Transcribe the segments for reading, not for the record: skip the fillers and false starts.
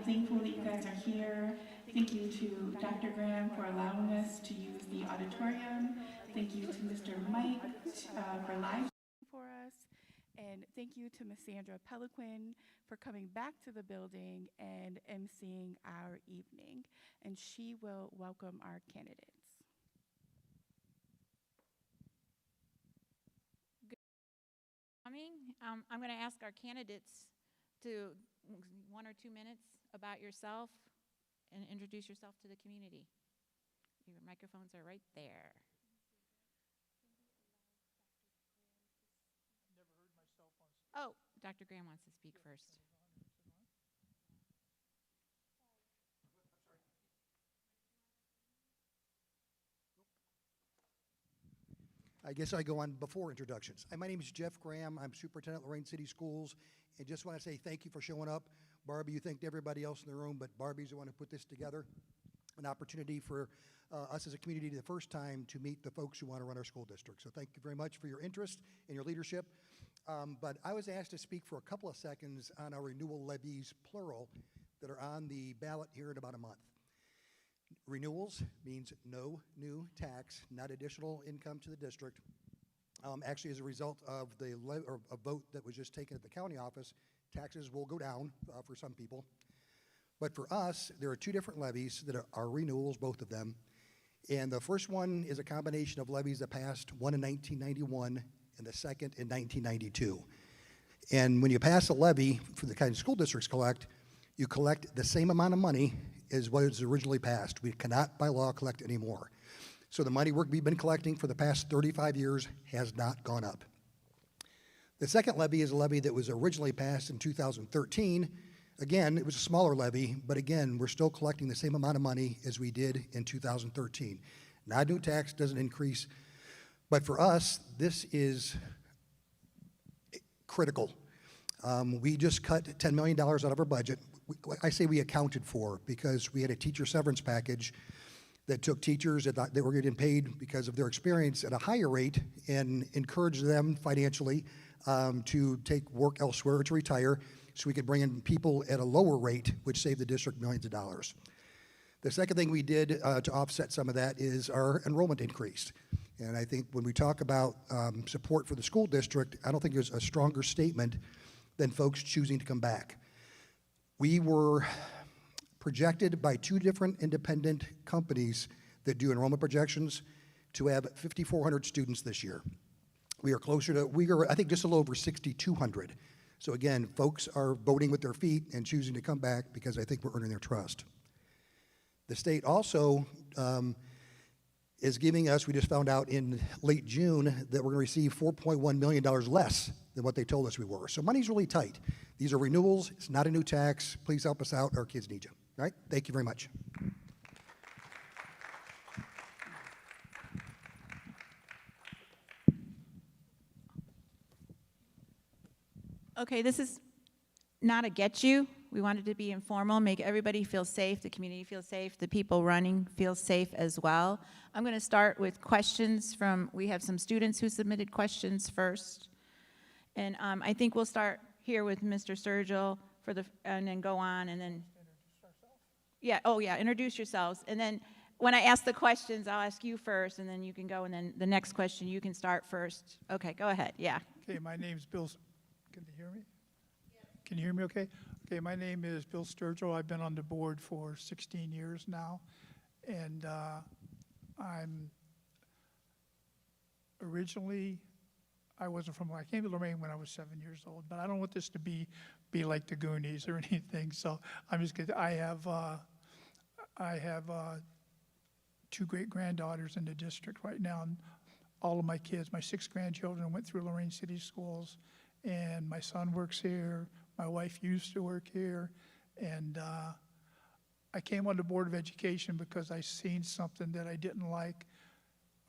thankful that you guys are here. Thank you to Dr. Graham for allowing us to use the auditorium. Thank you to Mr. Mike for live for us. And thank you to Ms. Sandra Peliquin for coming back to the building and emceeing our evening. And she will welcome our candidates. I'm going to ask our candidates to 1 or 2 minutes about yourself and introduce yourself to the community. Your microphones are right there. Oh, Dr. Graham wants to speak first. I guess I go on before introductions. Hi, my name is Jeff Graham. I'm Superintendent at Lorain City Schools, and just want to say thank you for showing up. Barbie, you thanked everybody else in the room, but Barbie's the one who put this together. An opportunity for us as a community the first time to meet the folks who want to run our school district. So thank you very much for your interest and your leadership. But I was asked to speak for a couple of seconds on our renewal levies, plural, that are on the ballot here in about a month. Renewals means no new tax, not additional income to the district. Actually, as a result of a vote that was just taken at the county office, taxes will go down for some people. But for us, there are two different levies that are renewals, both of them. And the first one is a combination of levies that passed, one in 1991 and the second in 1992. And when you pass a levy for the kind of school districts collect, you collect the same amount of money as what was originally passed. We cannot, by law, collect any more. So the money we've been collecting for the past 35 years has not gone up. The second levy is a levy that was originally passed in 2013. Again, it was a smaller levy, but again, we're still collecting the same amount of money as we did in 2013. Not new tax, doesn't increase. But for us, this is critical. We just cut $10 million out of our budget. I say we accounted for because we had a teacher severance package that took teachers that were getting paid because of their experience at a higher rate and encouraged them financially to take work elsewhere or to retire so we could bring in people at a lower rate, which saved the district millions of dollars. The second thing we did to offset some of that is our enrollment increased. And I think when we talk about support for the school district, I don't think there's a stronger statement than folks choosing to come back. We were projected by two different independent companies that do enrollment projections to have 5,400 students this year. We are I think, just a little over 6,200. So again, folks are voting with their feet and choosing to come back because I think we're earning their trust. The state also is giving us, we just found out in late June, that we're going to receive $4.1 million less than what they told us we were. So money's really tight. These are renewals. It's not a new tax. Please help us out. Our kids need you. All right? Thank you very much. Okay, this is not a get you. We wanted to be informal, make everybody feel safe, the community feel safe, the people running feel safe as well. I'm going to start with questions we have some students who submitted questions first. And I think we'll start here with Mr. Sturgill and then go on and then. Introduce yourselves. And then when I ask the questions, I'll ask you first and then you can go and then the next question you can start first. Okay, go ahead, yeah. Okay, my name's Bill, can you hear me? Yes. Can you hear me okay? Okay, my name is Bill Sturgill. I've been on the board for 16 years now. And I'm originally, I came to Lorain when I was 7 years old, but I don't want this to be like the Goonies or anything. So I'm just kidding. I have 2 great-granddaughters in the district right now. And all of my kids, my 6 grandchildren went through Lorain City Schools, and my son works here. My wife used to work here. And I came on the Board of Education because I seen something that I didn't like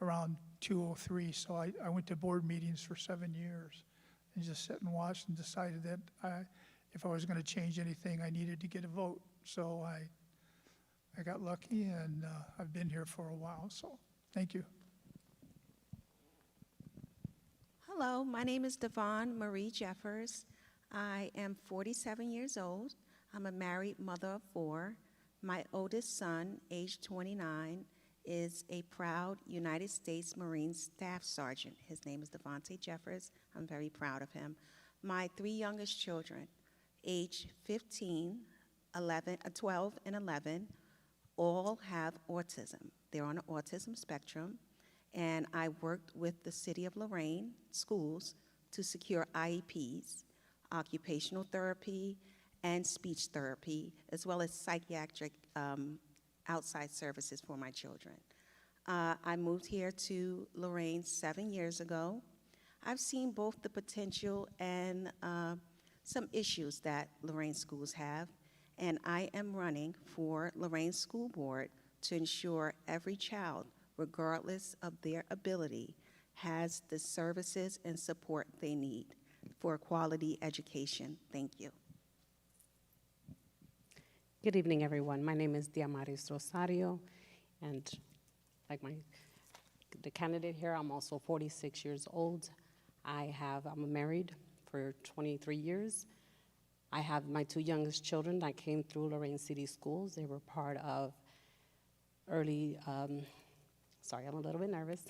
around 203. So I went to board meetings for 7 years and just sat and watched and decided that if I was going to change anything, I needed to get a vote. So I got lucky, and I've been here for a while. So thank you. Hello, my name is Devon Marie Jeffers. I am 47 years old. I'm a married mother of 4. My oldest son, age 29, is a proud United States Marine Staff Sergeant. His name is Devontae Jeffers. I'm very proud of him. My 3 youngest children, age 15, 12, and 11, all have autism. They're on the autism spectrum, and I worked with the City of Lorain schools to secure IEPs, occupational therapy, and speech therapy, as well as psychiatric outside services for my children. I moved here to Lorain 7 years ago. I've seen both the potential and some issues that Lorain schools have, and I am running for Lorain School Board to ensure every child, regardless of their ability, has the services and support they need for a quality education. Thank you. Good evening, everyone. My name is Diamaris Rosario, and like the candidate here, I'm also 46 years old. I'm married for 23 years. I have my 2 youngest children that came through Lorain City Schools. They were part of early, sorry, I'm a little bit nervous.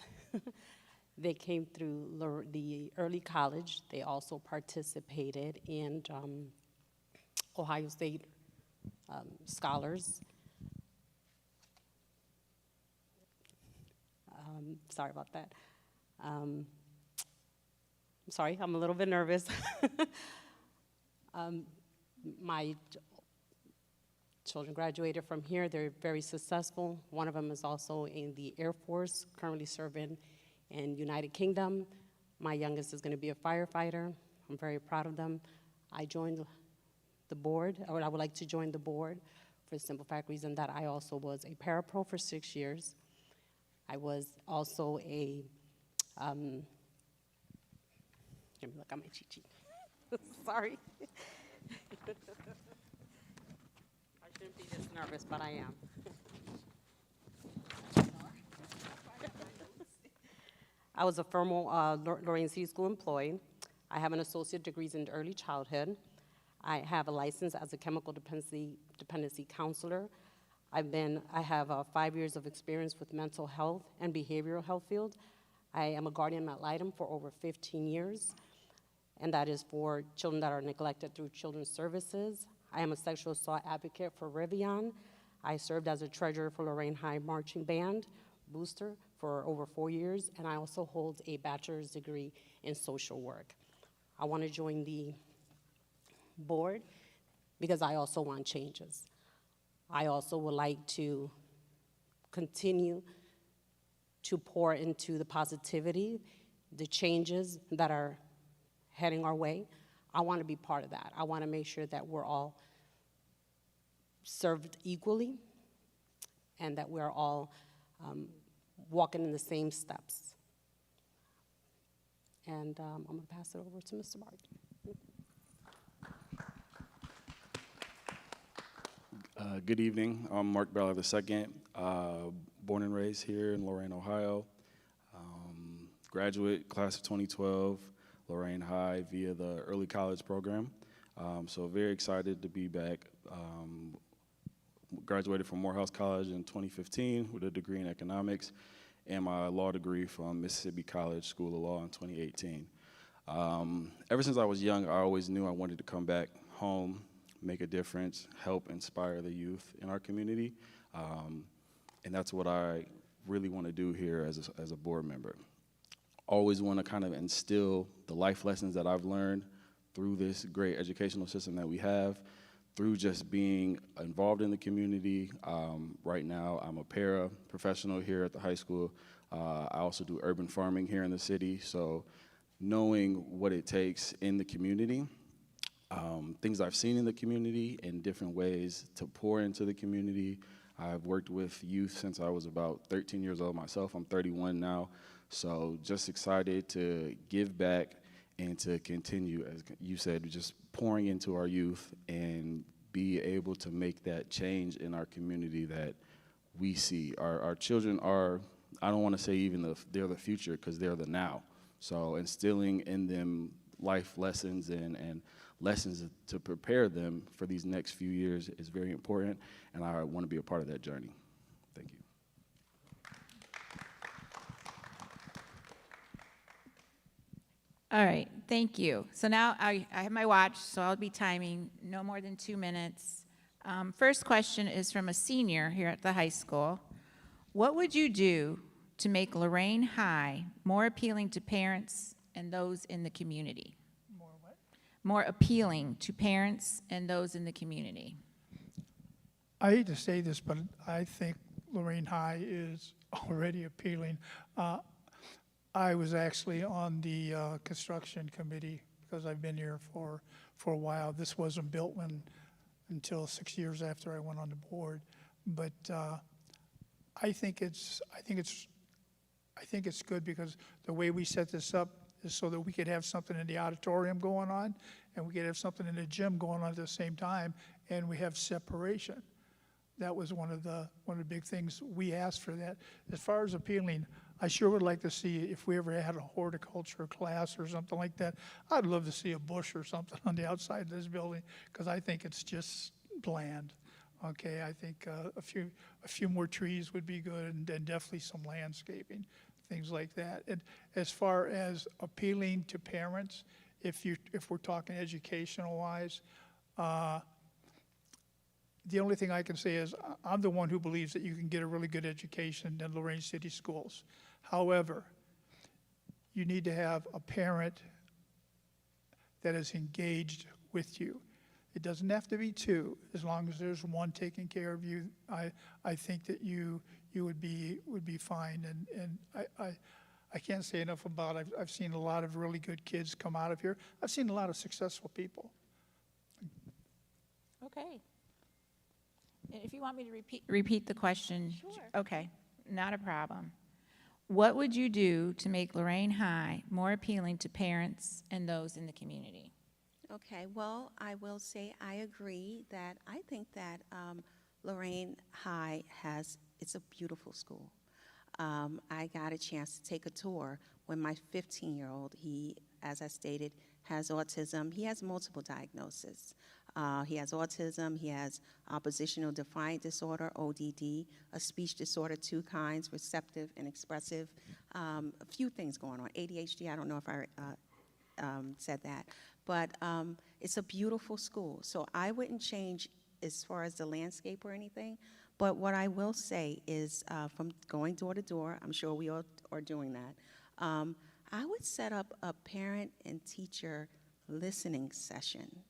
They came through the early college. They also participated in Ohio State scholars. Sorry about that. I'm sorry, I'm a little bit nervous. My children graduated from here. They're very successful. One of them is also in the Air Force, currently serving in United Kingdom. My youngest is going to be a firefighter. I'm very proud of them. I joined the board, or I would like to join the board for the simple fact reason that I also was a parapro for 6 years. I was also a, let me look at my cheat sheet. Sorry. I shouldn't be this nervous, but I am. I was a formal Lorain City School employee. I have an associate degree in early childhood. I have a license as a chemical dependency counselor. I have 5 years of experience with mental health and behavioral health field. I am a guardian ad litem for over 15 years, and that is for children that are neglected through children's services. I am a sexual assault advocate for Rivian. I served as a treasurer for Lorain High Marching Band booster for over 4 years, and I also hold a bachelor's degree in social work. I want to join the board because I also want changes. I also would like to continue to pour into the positivity, the changes that are heading our way. I want to be part of that. I want to make sure that we're all served equally and that we're all walking in the same steps. And I'm going to pass it over to Mr. Mark. Good evening. I'm Mark Ballard II, born and raised here in Lorain, Ohio. Graduate class of 2012, Lorain High via the early college program. So very excited to be back. Graduated from Morehouse College in 2015 with a degree in economics and my law degree from Mississippi College School of Law in 2018. Ever since I was young, I always knew I wanted to come back home, make a difference, help inspire the youth in our community. And that's what I really want to do here as a board member. Always want to kind of instill the life lessons that I've learned through this great educational system that we have, through just being involved in the community. Right now, I'm a para-professional here at the high school. I also do urban farming here in the city, so knowing what it takes in the community, things I've seen in the community in different ways to pour into the community. I've worked with youth since I was about 13 years old myself. I'm 31 now, so just excited to give back and to continue, as you said, just pouring into our youth and be able to make that change in our community that we see. Our children are, I don't want to say even they're the future because they're the now. So instilling in them life lessons and lessons to prepare them for these next few years is very important, and I want to be a part of that journey. Thank you. All right, thank you. So now I have my watch, so I'll be timing no more than 2 minutes. First question is from a senior here at the high school. What would you do to make Lorain High more appealing to parents and those in the community? More what? More appealing to parents and those in the community. I hate to say this, but I think Lorain High is already appealing. I was actually on the construction committee because I've been here for a while. This wasn't built until 6 years after I went on the board, but I think it's good because the way we set this up is so that we could have something in the auditorium going on, and we could have something in the gym going on at the same time, and we have separation. That was one of the big things we asked for that. As far as appealing, I sure would like to see if we ever had a horticulture class or something like that. I'd love to see a bush or something on the outside of this building because I think it's just bland. Okay, I think a few more trees would be good, and definitely some landscaping, things like that. And as far as appealing to parents, if we're talking educational wise, the only thing I can say is I'm the one who believes that you can get a really good education in Lorain City schools. However, you need to have a parent that is engaged with you. It doesn't have to be two. As long as there's one taking care of you, I think that you would be fine. And I can't say enough about it. I've seen a lot of really good kids come out of here. I've seen a lot of successful people. Okay. And if you want me to repeat the question. Sure. Okay, not a problem. What would you do to make Lorain High more appealing to parents and those in the community? Okay, well, I will say I agree that I think that Lorain High it's a beautiful school. I got a chance to take a tour when my 15-year-old, he, as I stated, has autism. He has multiple diagnoses. He has autism, he has oppositional defiant disorder, ODD, a speech disorder, 2 kinds, receptive and expressive, a few things going on. ADHD, I don't know if I said that. But it's a beautiful school. So I wouldn't change as far as the landscape or anything. But what I will say is from going door to door, I'm sure we all are doing that, I would set up a parent and teacher listening session.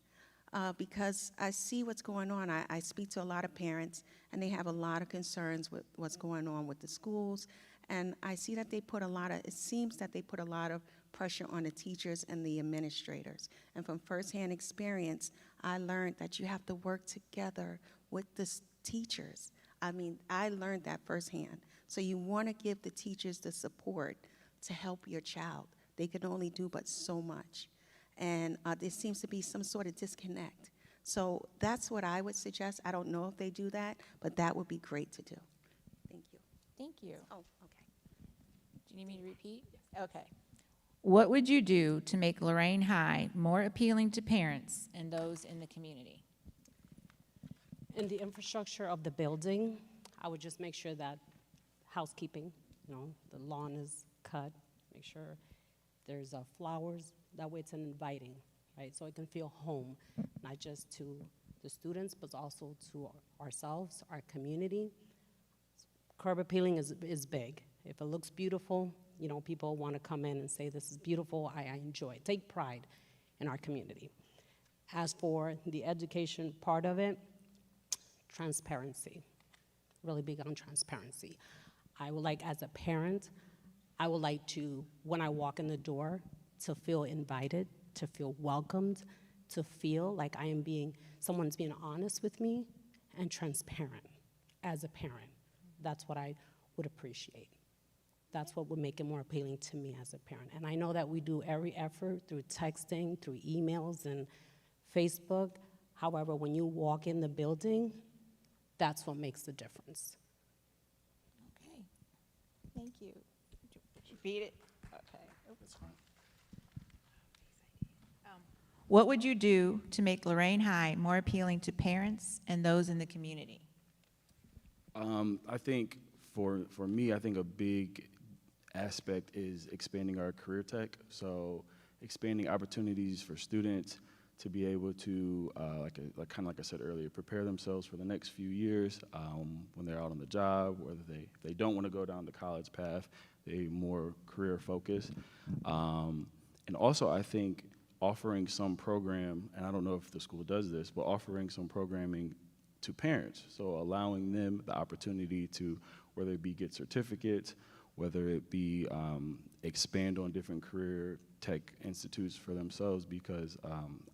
Because I see what's going on. I speak to a lot of parents, and they have a lot of concerns with what's going on with the schools. And I see that it seems that they put a lot of pressure on the teachers and the administrators. And from firsthand experience, I learned that you have to work together with the teachers. I mean, I learned that firsthand. So you want to give the teachers the support to help your child. They can only do but so much. And there seems to be some sort of disconnect. So that's what I would suggest. I don't know if they do that, but that would be great to do. Thank you. Thank you. Oh, okay. Do you need me to repeat? Okay. What would you do to make Lorain High more appealing to parents and those in the community? In the infrastructure of the building, I would just make sure that housekeeping, the lawn is cut, make sure there's flowers. That way it's inviting, right? So it can feel home, not just to the students, but also to ourselves, our community. Curb appealing is big. If it looks beautiful, people want to come in and say, this is beautiful, I enjoy it. Take pride in our community. As for the education part of it, transparency, really big on transparency. I would like, as a parent, I would like to, when I walk in the door, to feel invited, to feel welcomed, to feel like someone's being honest with me and transparent as a parent. That's what I would appreciate. That's what would make it more appealing to me as a parent. And I know that we do every effort through texting, through emails and Facebook. However, when you walk in the building, that's what makes the difference. Okay. Thank you. Did you repeat it? Okay. That's fine. What would you do to make Lorain High more appealing to parents and those in the community? I think for me, I think a big aspect is expanding our career tech. So expanding opportunities for students to be able to, kind of like I said earlier, prepare themselves for the next few years when they're out on the job, whether they don't want to go down the college path, they more career focused. And also, I think offering some program, and I don't know if the school does this, but offering some programming to parents. So allowing them the opportunity to, whether it be get certificates, whether it be expand on different career tech institutes for themselves, because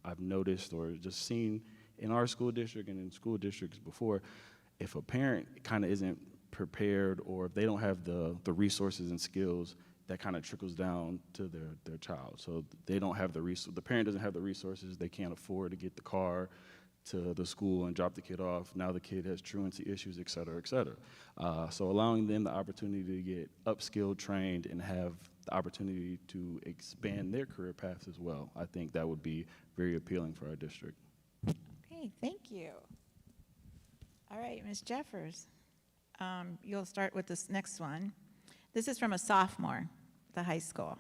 I've noticed or just seen in our school district and in school districts before, if a parent kind of isn't prepared or if they don't have the resources and skills, that kind of trickles down to their child. So they don't have the parent doesn't have the resources, they can't afford to get the car to the school and drop the kid off. Now the kid has truancy issues, et cetera, et cetera. So allowing them the opportunity to get upskilled, trained, and have the opportunity to expand their career paths as well, I think that would be very appealing for our district. Okay, thank you. All right, Ms. Jeffers, you'll start with this next one. This is from a sophomore at the high school.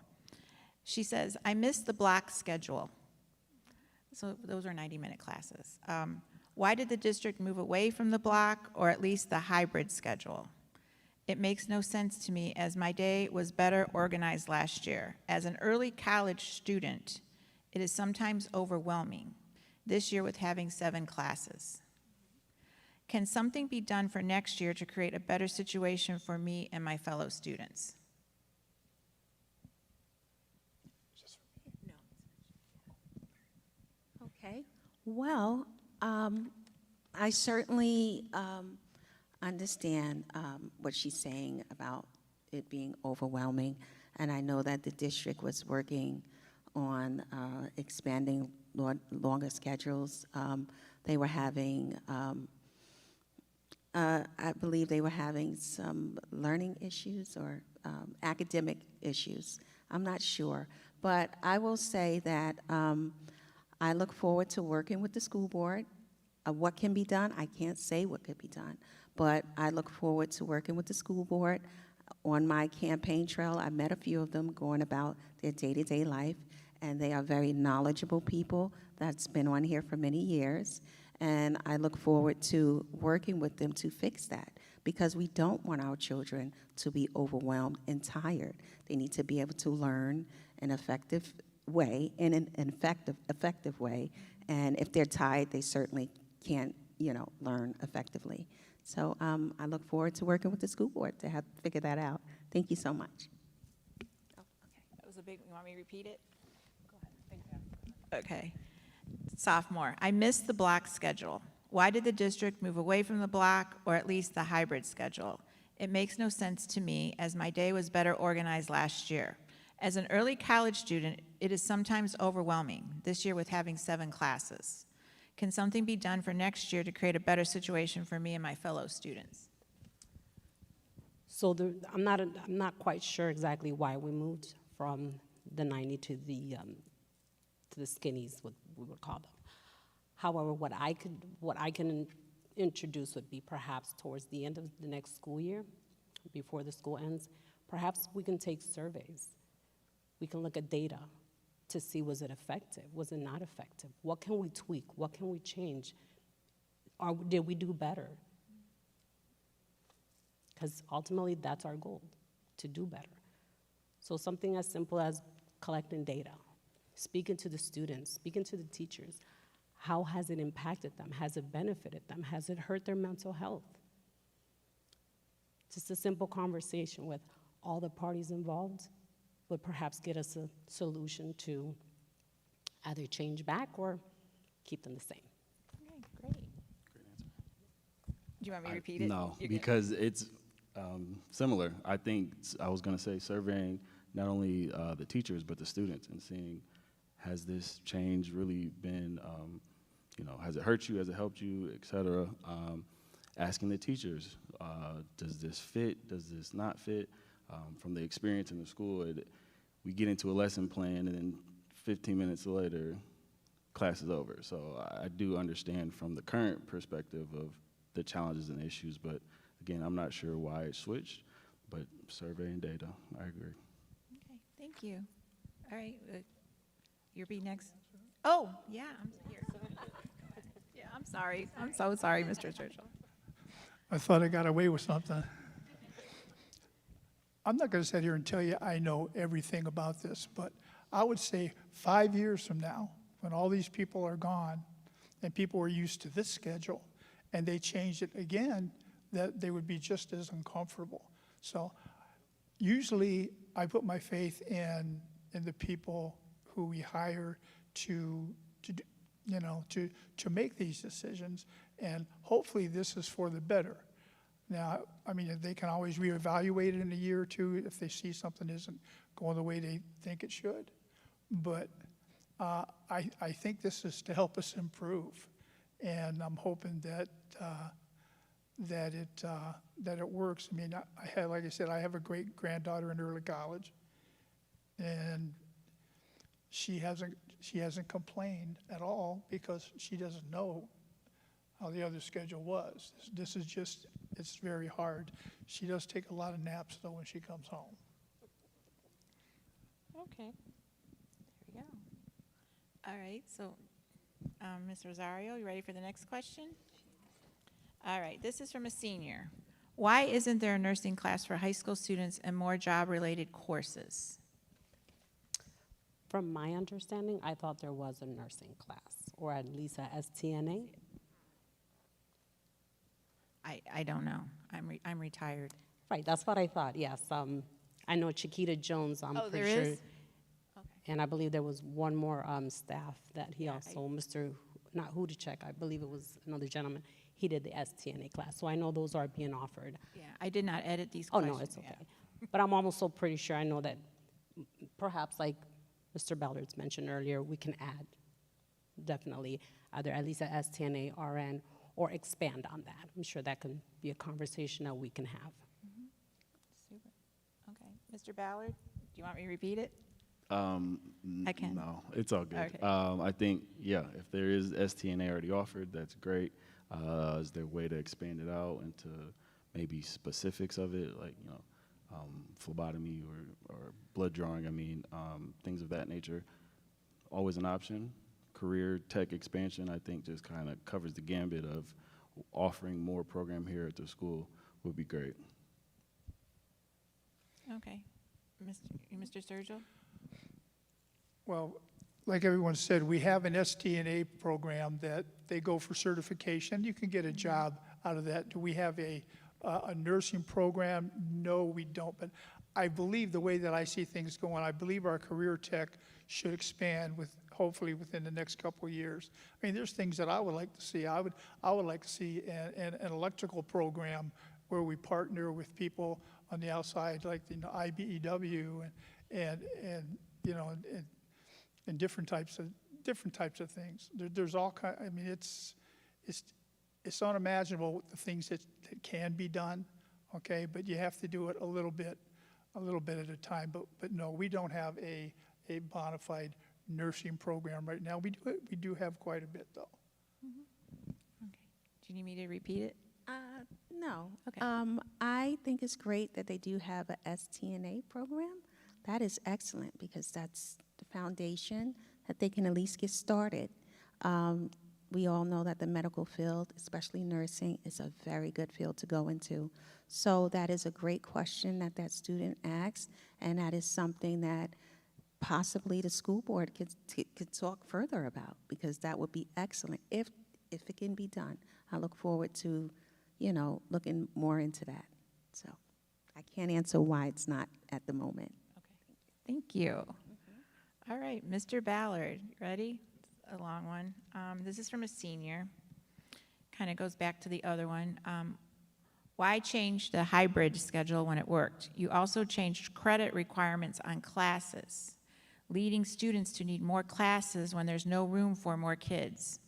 She says, I miss the block schedule. So those are 90-minute classes. Why did the district move away from the block, or at least the hybrid schedule? It makes no sense to me, as my day was better organized last year. As an early college student, it is sometimes overwhelming, this year with having 7 classes. Can something be done for next year to create a better situation for me and my fellow students? Okay. Well, I certainly understand what she's saying about it being overwhelming, and I know that the district was working on expanding longer schedules. They were having, I believe they were having some learning issues or academic issues. I'm not sure, but I will say that I look forward to working with the school board. What can be done? I can't say what could be done, but I look forward to working with the school board. On my campaign trail, I met a few of them going about their day-to-day life, and they are very knowledgeable people that's been on here for many years, and I look forward to working with them to fix that, because we don't want our children to be overwhelmed and tired. They need to be able to learn an effective way, in an effective way, and if they're tired, they certainly can't, learn effectively. So I look forward to working with the school board to figure that out. Thank you so much. Oh, okay. That was a big, you want me to repeat it? Go ahead. Okay. Sophomore, I missed the block schedule. Why did the district move away from the block, or at least the hybrid schedule? It makes no sense to me, as my day was better organized last year. As an early college student, it is sometimes overwhelming, this year with having 7 classes. Can something be done for next year to create a better situation for me and my fellow students? So I'm not quite sure exactly why we moved from the 90 to the skinnies, what we would call them. However, what I can introduce would be perhaps towards the end of the next school year, before the school ends, perhaps we can take surveys. We can look at data to see, was it effective? Was it not effective? What can we tweak? What can we change? Did we do better? Because ultimately, that's our goal, to do better. So something as simple as collecting data, speaking to the students, speaking to the teachers. How has it impacted them? Has it benefited them? Has it hurt their mental health? Just a simple conversation with all the parties involved would perhaps get us a solution to either change back or keep them the same. Okay, great. Great answer. Do you want me to repeat it? No, You're good. because it's similar. I think I was going to say surveying not only the teachers but the students and seeing, has this change really been, has it hurt you, has it helped you, et cetera. Asking the teachers, does this fit, does this not fit? From the experience in the school, we get into a lesson plan and then 15 minutes later, class is over. So I do understand from the current perspective of the challenges and issues, but again, I'm not sure why it switched, but survey and data, I agree. Okay, thank you. All right, you'll be next. Oh, yeah, I'm here. Yeah, I'm sorry. I'm so sorry, Mr. Churchill. I thought I got away with something. I'm not going to sit here and tell you I know everything about this, but I would say 5 years from now, when all these people are gone and people were used to this schedule and they changed it again, that they would be just as uncomfortable. So usually I put my faith in the people who we hire to make these decisions, and hopefully this is for the better. Now, I mean, they can always reevaluate it in a year or two if they see something isn't going the way they think it should. But I think this is to help us improve, and I'm hoping that it works. I mean, like I said, I have a great granddaughter in early college, and she hasn't complained at all because she doesn't know how the other schedule was. This is just, it's very hard. She does take a lot of naps, though, when she comes home. Okay, there we go. All right, so Ms. Rosario, you ready for the next question? All right, this is from a senior. Why isn't there a nursing class for high school students and more job-related courses? From my understanding, I thought there was a nursing class, or at least a STNA. I don't know. I'm retired. Right, that's what I thought, yes. I know Chiquita Jones, I'm Oh, there pretty sure. is? Okay. And I believe there was one more staff that he Yeah, also, Mr., not Hudacek, I believe it was another gentleman, he did the STNA class. So I know those are being offered. Yeah, I did not edit these Oh, questions. no, it's okay. Yeah. But I'm also pretty sure, I know that perhaps like Mr. Ballard's mentioned earlier, we can add definitely either at least a STNA, RN, or expand on that. I'm sure that can be a conversation that we can have. Super. Okay. Mr. Ballard, do you want me to repeat it? I can. No, it's all good. Okay. I think, yeah, if there is STNA already offered, that's great. Is there a way to expand it out into maybe specifics of it, like, phlebotomy or blood drawing, things of that nature? Always an option. Career tech expansion, I think, just kind of covers the gambit of offering more program here at the school would be great. Okay. Mr. Sturgill? Well, like everyone said, we have an STNA program that they go for certification. You can get a job out of that. Do we have a nursing program? No, we don't. But I believe the way that I see things going, I believe our career tech should expand hopefully within the next couple of years. I mean, there's things that I would like to see. I would like to see an electrical program where we partner with people on the outside, like the IBEW and different types of things. There's all kind. I mean, it's unimaginable the things that can be done. Okay, but you have to do it a little bit at a time. But no, we don't have a bona fide nursing program right now. We do have quite a bit, though. Okay. Do you need me to repeat it? No. Okay. I think it's great that they do have a STNA program. That is excellent because that's the foundation that they can at least get started. We all know that the medical field, especially nursing, is a very good field to go into. So that is a great question that student asks, and that is something that possibly the school board could talk further about, because that would be excellent if it can be done. I look forward to, looking more into that. So I can't answer why it's not at the moment. Okay. Thank you. All right, Mr. Ballard, ready? It's a long one. This is from a senior. Kind of goes back to the other one. Why change the hybrid schedule when it worked? You also changed credit requirements on classes, leading students to need more classes when there's no room for more kids.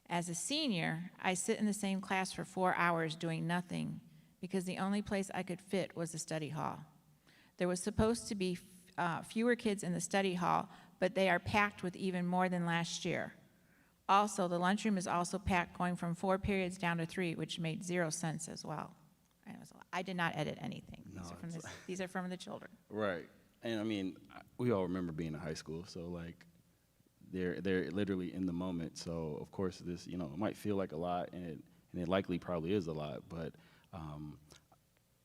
As a senior, I sit in the same class for 4 hours doing nothing because the only place I could fit was the study hall. There was supposed to be fewer kids in the study hall, but they are packed with even more than last year. Also, the lunchroom is also packed, going from 4 periods down to 3, which made 0 sense as well. And it was a lot. I did not edit anything. No, These are from the children. Right. And I mean, we all remember being in high school, so like, they're literally in the moment. So of course, this, you know, it might feel like a lot, and it likely probably is a lot, but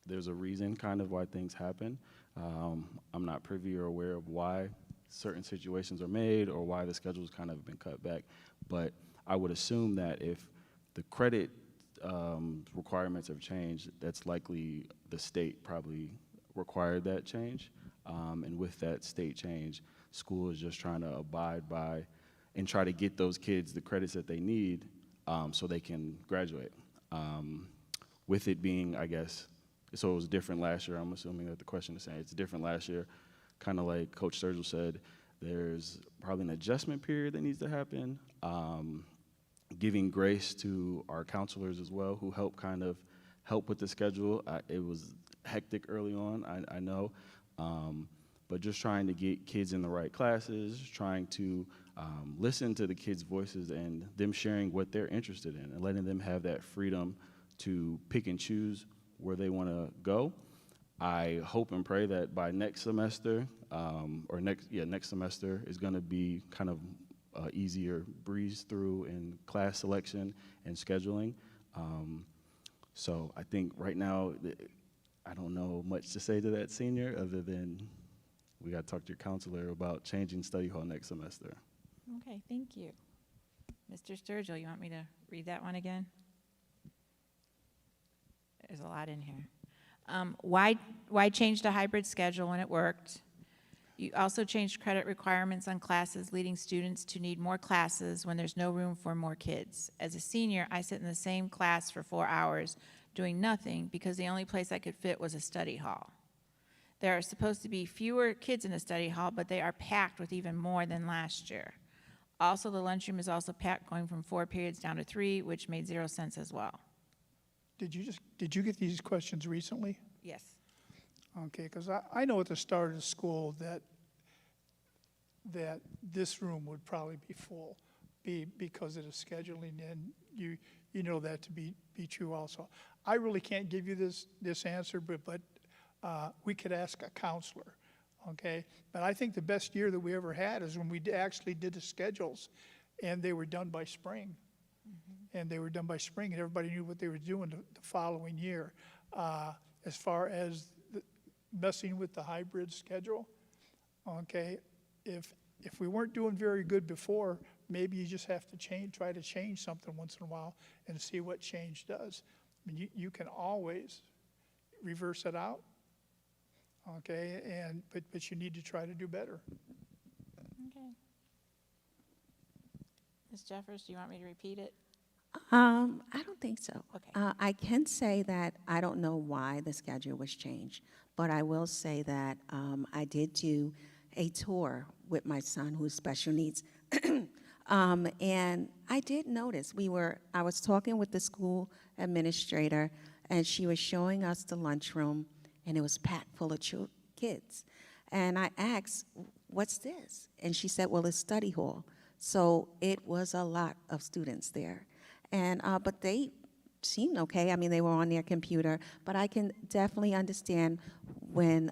there's a reason kind of why things happen. I'm not privy or aware of why certain situations are made or why the schedule's kind of been cut back, but I would assume that if the credit requirements have changed, that's likely the state probably required that change. And with that state change, school is just trying to abide by and try to get those kids the credits that they need so they can graduate. With it being, I guess, so it was different last year. I'm assuming that the question is saying it's different last year. Kind of like Coach Sturgill said, there's probably an adjustment period that needs to happen. Giving grace to our counselors as well, who help with the schedule. It was hectic early on, I know. But just trying to get kids in the right classes, trying to listen to the kids' voices and them sharing what they're interested in and letting them have that freedom to pick and choose where they want to go. I hope and pray that by next semester, next semester is going to be kind of easier breeze through in class selection and scheduling. So I think right now, I don't know much to say to that senior other than we got to talk to your counselor about changing study hall next semester. Okay, thank you. Mr. Sturgill, you want me to read that one again? There's a lot in here. Why change the hybrid schedule when it worked? You also changed credit requirements on classes, leading students to need more classes when there's no room for more kids. As a senior, I sit in the same class for 4 hours doing nothing because the only place I could fit was a study hall. There are supposed to be fewer kids in the study hall, but they are packed with even more than last year. Also, the lunchroom is also packed, going from 4 periods down to 3, which made 0 sense as well. Did you get these questions recently? Yes. Okay, because I know at the start of the school that this room would probably be full, because of the scheduling, and you know that to be true also. I really can't give you this answer, but we could ask a counselor, okay? But I think the best year that we ever had is when we actually did the schedules, and they were done by spring. And they were done by spring, and everybody knew what they were doing the following year. As far as messing with the hybrid schedule, okay, if we weren't doing very good before, maybe you just have to try to change something once in a while and see what change does. I mean, you can always reverse it out, okay, but you need to try to do better. Okay. Ms. Jeffers, do you want me to repeat it? I don't think so. Okay. I can say that I don't know why the schedule was changed, but I will say that I did do a tour with my son who's special needs. And I did notice I was talking with the school administrator, and she was showing us the lunchroom, and it was packed full of kids. And I asked, what's this? And she said, well, it's study hall. So it was a lot of students there. And but they seemed okay. I mean, they were on their computer, but I can definitely understand when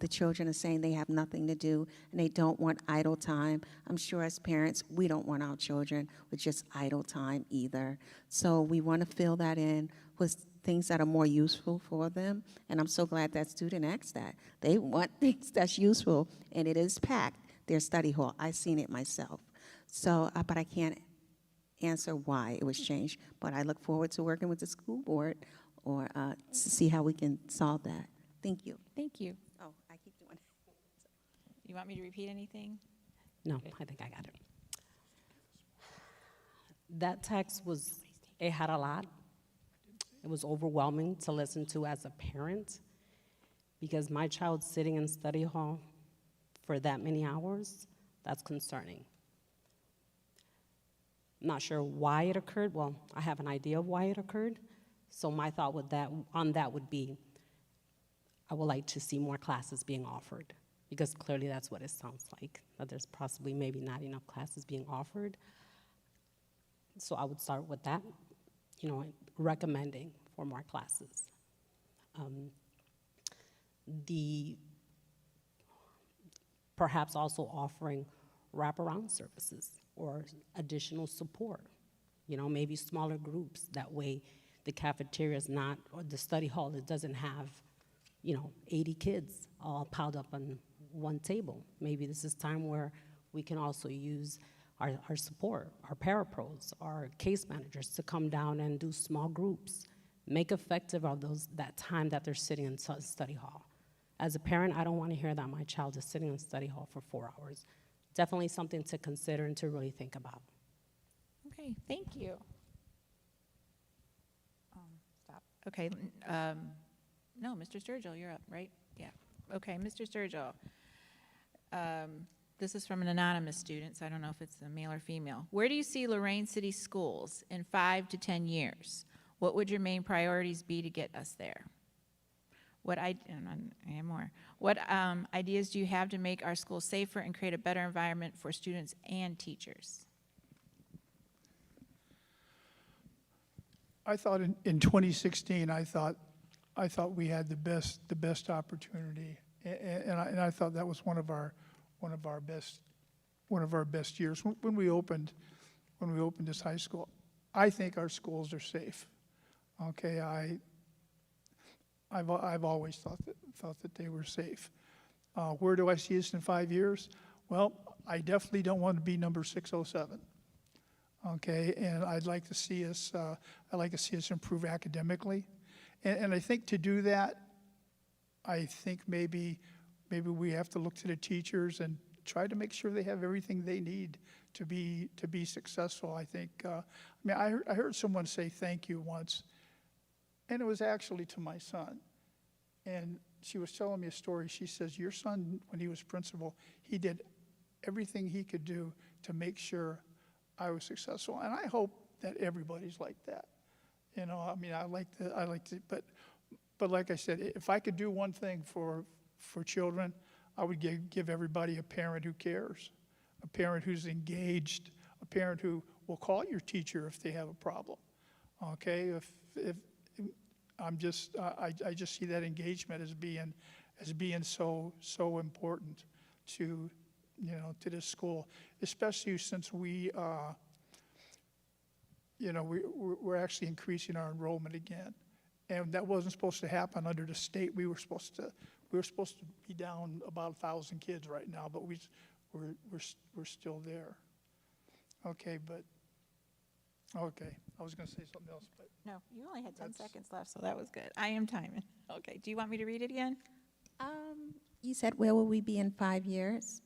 the children are saying they have nothing to do and they don't want idle time. I'm sure as parents, we don't want our children with just idle time either. So we want to fill that in with things that are more useful for them. And I'm so glad that student asked that. They want things that's useful, and it is packed, their study hall. I've seen it myself. So, but I can't answer why it was changed, but I look forward to working with the school board or to see how we can solve that. Thank you. Thank you. Oh, I keep doing it. You want me to repeat anything? No, I think I got it. That text it had a lot. It was overwhelming to listen to as a parent, because my child sitting in study hall for that many hours, that's concerning. I'm not sure why it occurred. Well, I have an idea of why it occurred. So my thought would be, I would like to see more classes being offered, because clearly that's what it sounds like, that there's possibly maybe not enough classes being offered. So I would start with that, you know, recommending for more classes. The perhaps also offering wraparound services or additional support, you know, maybe smaller groups. That way the cafeteria is not, or the study hall, it doesn't have, you know, 80 kids all piled up on one table. Maybe this is time where we can also use our support, our parapros, our case managers to come down and do small groups, make effective of that time that they're sitting in study hall. As a parent, I don't want to hear that my child is sitting in study hall for 4 hours. Definitely something to consider and to really think about. Okay, thank you. Stop. Okay, no, Mr. Sturgill, you're up, right? Yeah. Okay, Mr. Sturgill. This is from an anonymous student, so I don't know if it's a male or female. Where do you see Lorain City Schools in 5 to 10 years? What would your main priorities be to get us there? What ideas do you have to make our schools safer and create a better environment for students and teachers? I thought in 2016, I thought we had the best opportunity, and I thought that was one of our best years when we opened this high school. I think our schools are safe. Okay, I've always thought that they were safe. Where do I see us in 5 years? Well, I definitely don't want to be number 607. Okay, and I'd like to see us improve academically, and I think to do that, I think maybe we have to look to the teachers and try to make sure they have everything they need to be successful. I think I heard someone say thank you once, and it was actually to my son, and she was telling me a story. She says, your son, when he was principal, he did everything he could do to make sure I was successful, and I hope that everybody's like that. You know, I mean, I like to, but like I said, if I could do one thing for children, I would give everybody a parent who cares, a parent who's engaged, a parent who will call your teacher if they have a problem. Okay, if I just see that engagement as being so important to, you know, to this school, especially since we're actually increasing our enrollment again, and that wasn't supposed to happen under the state. We were supposed to be down about 1,000 kids right now, but we're still there. Okay, I was going to say something else, but No, you only had 10 seconds left, so that was good. I am timing. Okay, do you want me to read it again? You said, where will we be in 5 years?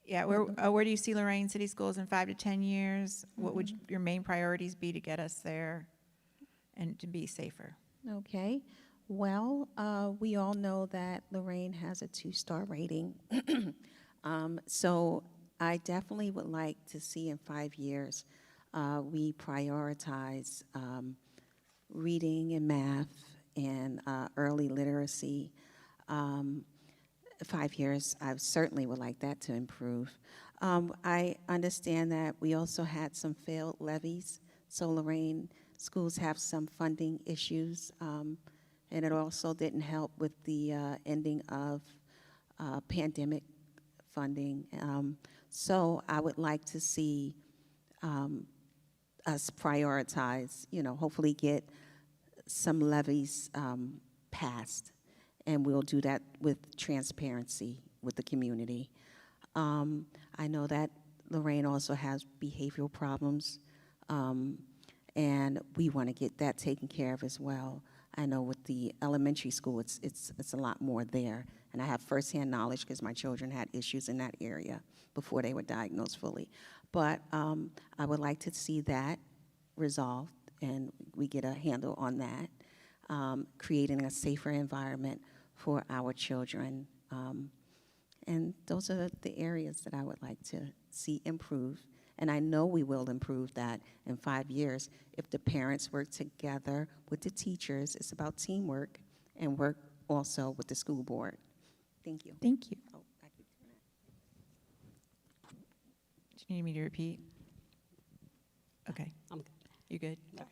Yeah, where do you see Lorain City Schools in 5 to 10 years? What would your main priorities be to get us there and to be safer? Okay. Well, we all know that Lorain has a 2-star rating. So I definitely would like to see in 5 years we prioritize reading and math and early literacy. 5 years, I certainly would like that to improve. I understand that we also had some failed levies, so Lorain schools have some funding issues, and it also didn't help with the ending of pandemic funding. So I would like to see us prioritize, you know, hopefully get some levies passed, and we'll do that with transparency with the community. I know that Lorain also has behavioral problems, and we want to get that taken care of as well. I know with the elementary school, it's a lot more there, and I have firsthand knowledge because my children had issues in that area before they were diagnosed fully. But I would like to see that resolved, and we get a handle on that, creating a safer environment for our children. And those are the areas that I would like to see improve. And I know we will improve that in 5 years if the parents work together with the teachers. It's about teamwork and work also with the school board. Thank you. Thank you. Oh, I keep doing that. Do you need me to repeat? okay. I'm good. You good? Okay.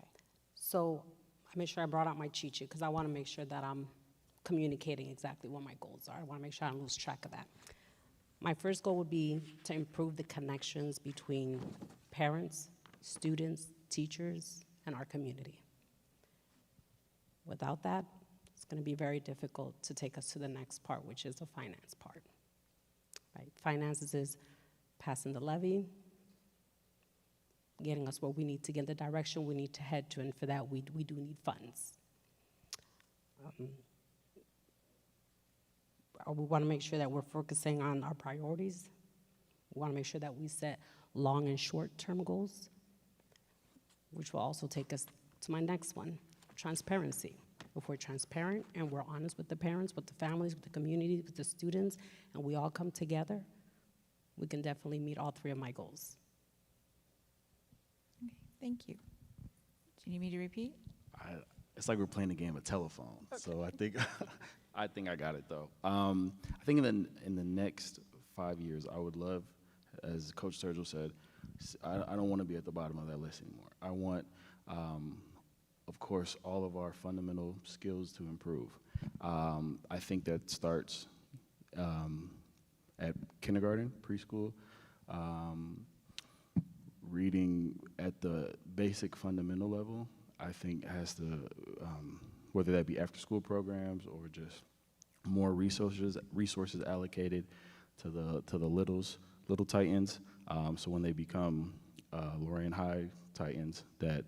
So I made sure I brought out my cheat sheet because I want to make sure that I'm communicating exactly what my goals are. I want to make sure I don't lose track of that. My first goal would be to improve the connections between parents, students, teachers, and our community. Without that, it's going to be very difficult to take us to the next part, which is the finance part. Right? Finances is passing the levy, getting us where we need to get, the direction we need to head to, and for that we do need funds. We want to make sure that we're focusing on our priorities. We want to make sure that we set long and short-term goals, which will also take us to my next one, transparency. If we're transparent and we're honest with the parents, with the families, with the community, with the students, and we all come together, we can definitely meet all three of my goals. Okay, thank you. Do you need me to repeat? It's like we're playing a game of telephone. Okay. So I think I think I got it though. I think in the next 5 years, I would love, as Coach Sturgill said, I don't want to be at the bottom of that list anymore. I want, of course, all of our fundamental skills to improve. I think that starts at kindergarten, preschool, reading at the basic fundamental level. I think has to, whether that be after-school programs or just more resources allocated to the little Titans. So when they become Lorain High Titans, that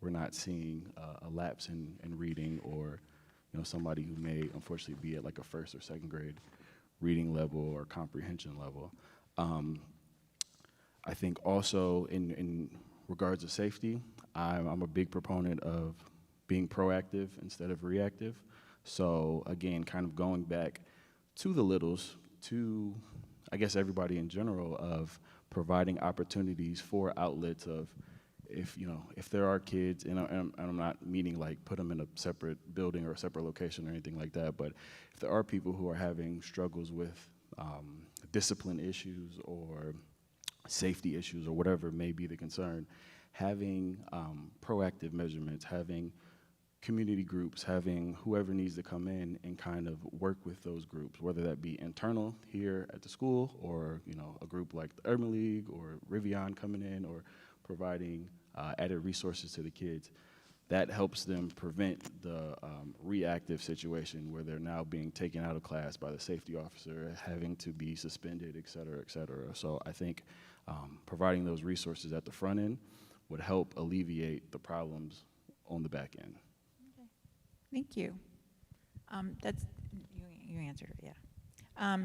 we're not seeing a lapse in reading, or somebody who may unfortunately be at like a first or second grade reading level or comprehension level. I think also in regards to safety, I'm a big proponent of being proactive instead of reactive. So again, kind of going back to the littles, to I guess everybody in general, of providing opportunities for outlets of, if there are kids, and I'm not meaning like put them in a separate building or a separate location or anything like that, but if there are people who are having struggles with discipline issues or safety issues or whatever may be the concern, having proactive measurements, having community groups, having whoever needs to come in and kind of work with those groups, whether that be internal here at the school or a group like the Urban League or Rivian coming in or providing added resources to the kids. That helps them prevent the reactive situation where they're now being taken out of class by the safety officer, having to be suspended, et cetera, et cetera. So I think providing those resources at the front end would help alleviate the problems on the back end. Okay. Thank you. That's you answered it, yeah.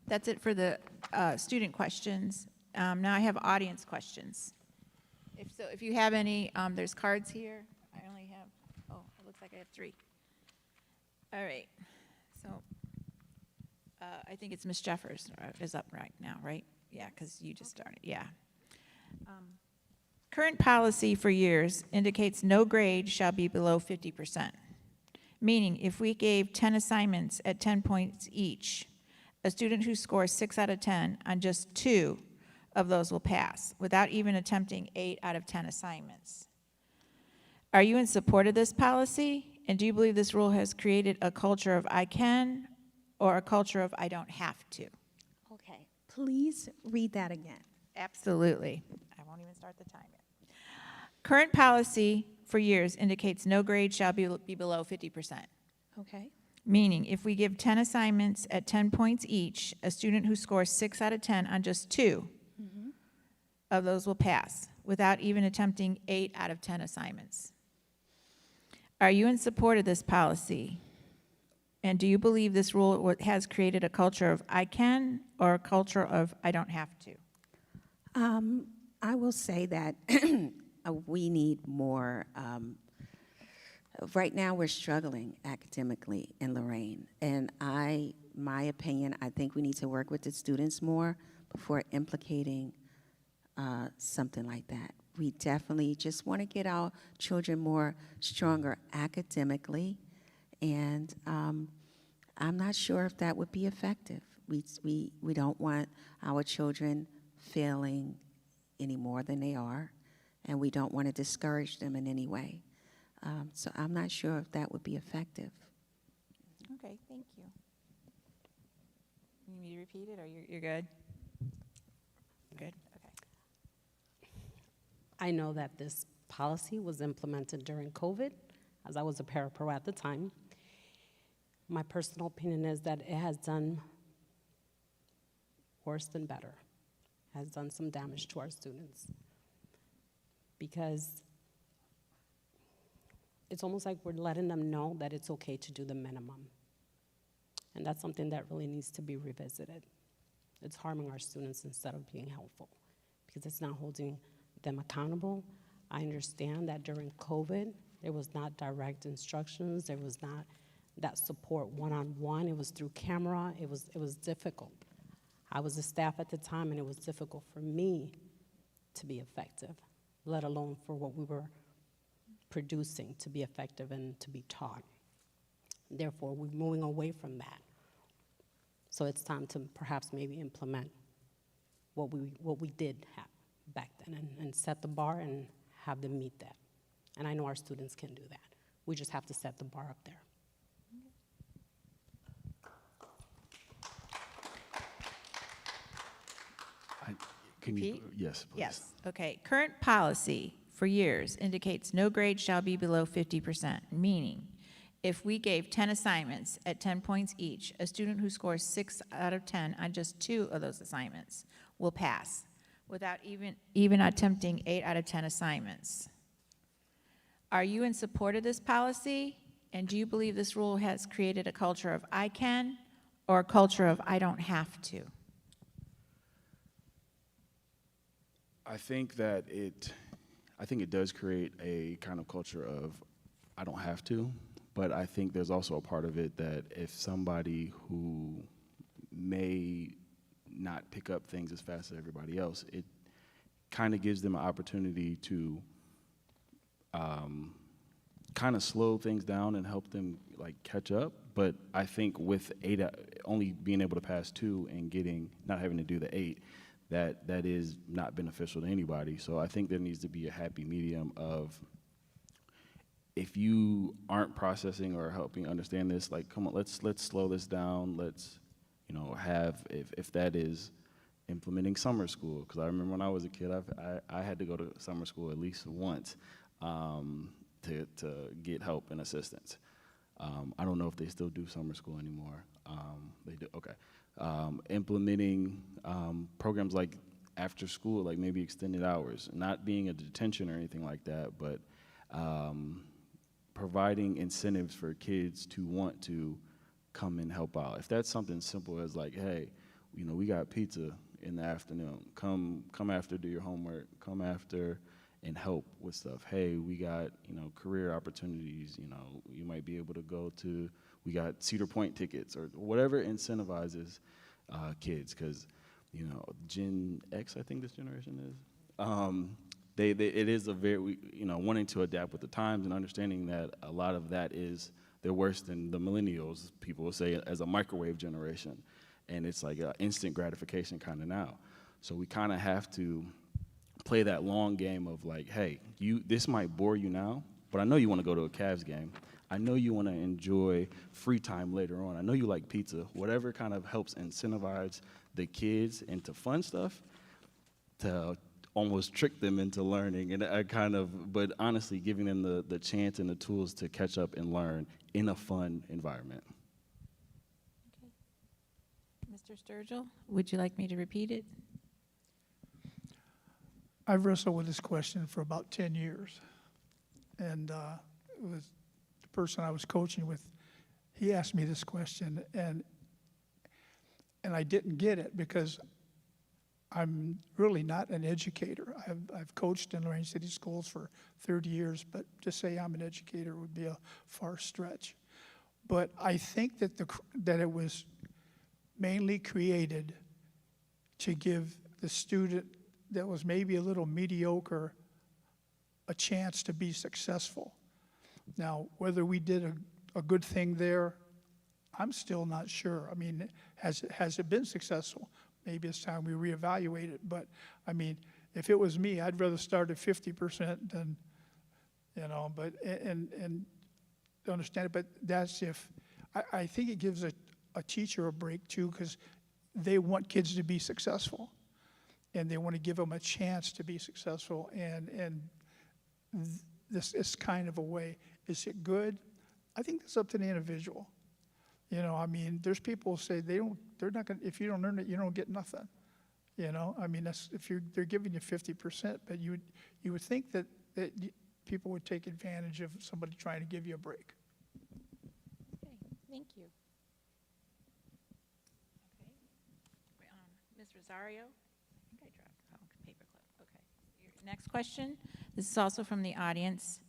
That's it for the student questions. Now I have audience questions. If you have any, there's cards here. I only have, it looks like I have 3. All right. So I think it's Ms. Jeffers is up right now, right? Yeah, because you just started, yeah. Current policy for years indicates no grade shall be below 50%, meaning if we gave 10 assignments at 10 points each, a student who scores 6 out of 10 on just 2 of those will pass, without even attempting 8 out of 10 assignments. Are you in support of this policy? And do you believe this rule has created a culture of I can or a culture of I don't have to? Okay, please read that again. Absolutely. I won't even start the time yet. Current policy for years indicates no grade shall be below 50%. Okay. Meaning, if we give 10 assignments at 10 points each, a student who scores 6 out of 10 on just 2 of those will pass, without even attempting 8 out of 10 assignments. Are you in support of this policy? And do you believe this rule has created a culture of I can or a culture of I don't have to? I will say that we need more. Right now, we're struggling academically in Lorain, and my opinion, I think we need to work with the students more before implicating something like that. We definitely just want to get our children more stronger academically, and I'm not sure if that would be effective. We don't want our children failing any more than they are, and we don't want to discourage them in any way. So I'm not sure if that would be effective. Okay, thank you. You need me to repeat it, or you're good? Good, okay. I know that this policy was implemented during COVID, as I was a parapro at the time. My personal opinion is that it has done worse than better, has done some damage to our students. Because it's almost like we're letting them know that it's okay to do the minimum. And that's something that really needs to be revisited. It's harming our students instead of being helpful, because it's not holding them accountable. I understand that during COVID, there was not direct instructions, there was not that support one-on-one, it was through camera, it was difficult. I was a staff at the time, and it was difficult for me to be effective, let alone for what we were producing to be effective and to be taught. Therefore, we're moving away from that. So it's time to perhaps maybe implement what we did have back then, and set the bar and have them meet that. And I know our students can do that. We just have to set the bar up there. Can you, Repeat? yes, please. Yes, okay. Current policy for years indicates no grade shall be below 50%, meaning if we gave 10 assignments at 10 points each, a student who scores 6 out of 10 on just 2 of those assignments will pass without even attempting 8 out of 10 assignments. Are you in support of this policy? And do you believe this rule has created a culture of I can or a culture of I don't have to? I think it does create a kind of culture of I don't have to, but I think there's also a part of it that if somebody who may not pick up things as fast as everybody else, it kind of gives them an opportunity to kind of slow things down and help them like catch up. But I think with only being able to pass 2 and not having to do the 8, that is not beneficial to anybody. So I think there needs to be a happy medium of, if you aren't processing or helping understand this, like, come on, let's slow this down. Let's, have, if that is implementing summer school, because I remember when I was a kid, I had to go to summer school at least once to get help and assistance. I don't know if they still do summer school anymore. They do, okay. Implementing programs like after school, like maybe extended hours, not being a detention or anything like that, but providing incentives for kids to want to come and help out. If that's something simple as like, hey, we got pizza in the afternoon, come after, do your homework, come after and help with stuff. Hey, we got, career opportunities, you might be able to go to, we got Cedar Point tickets or whatever incentivizes kids, because, Gen X, I think this generation is, it is a very, wanting to adapt with the times and understanding that a lot of that they're worse than the millennials, people will say, as a microwave generation. And it's like instant gratification kind of now. So we kind of have to play that long game of like, hey, this might bore you now, but I know you want to go to a Cavs game. I know you want to enjoy free time later on. I know you like pizza. Whatever kind of helps incentivize the kids into fun stuff, to almost trick them into learning, and but honestly giving them the chance and the tools to catch up and learn in a fun environment. Mr. Sturgill, would you like me to repeat it? I've wrestled with this question for about 10 years. And it was the person I was coaching with, he asked me this question, and I didn't get it because I'm really not an educator. I've coached in Lorain City Schools for 30 years, but to say I'm an educator would be a far stretch. But I think that it was mainly created to give the student that was maybe a little mediocre a chance to be successful. Now, whether we did a good thing there, I'm still not sure. I mean, has it been successful? Maybe it's time we reevaluate it, but I mean, if it was me, I'd rather start at 50% than, but, and understand it, but that's if, I think it gives a teacher a break too, because they want kids to be successful, and they want to give them a chance to be successful, and this is kind of a way. Is it good? I think that's up to the individual. I mean, there's people who say they're not going to, if you don't earn it, you don't get nothing. I mean, that's, they're giving you 50%, but you would think that people would take advantage of somebody trying to give you a break. Okay, thank you. Okay. Ms. Rosario? I think I dropped, paperclip, okay. Your next question, this is also from the audience.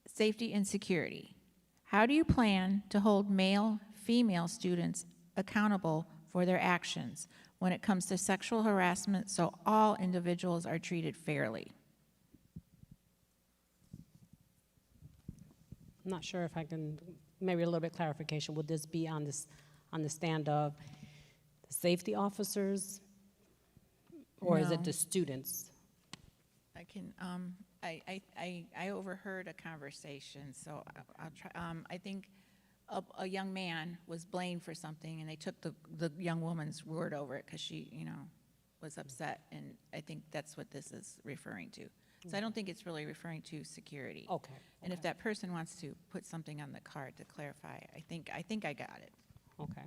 Safety and security. How do you plan to hold male, female students accountable for their actions when it comes to sexual harassment so all individuals are treated fairly? I'm not sure if I can, maybe a little bit clarification. Would this be on the stand of the safety officers, or is it No. the students? I can, I overheard a conversation, so I'll try, I think a young man was blamed for something, and they took the young woman's word over it, because she, was upset, and I think that's what this is referring to. So I don't think it's really referring to security. Okay. And if that person wants to put something on the card to clarify, I think I got it. Okay.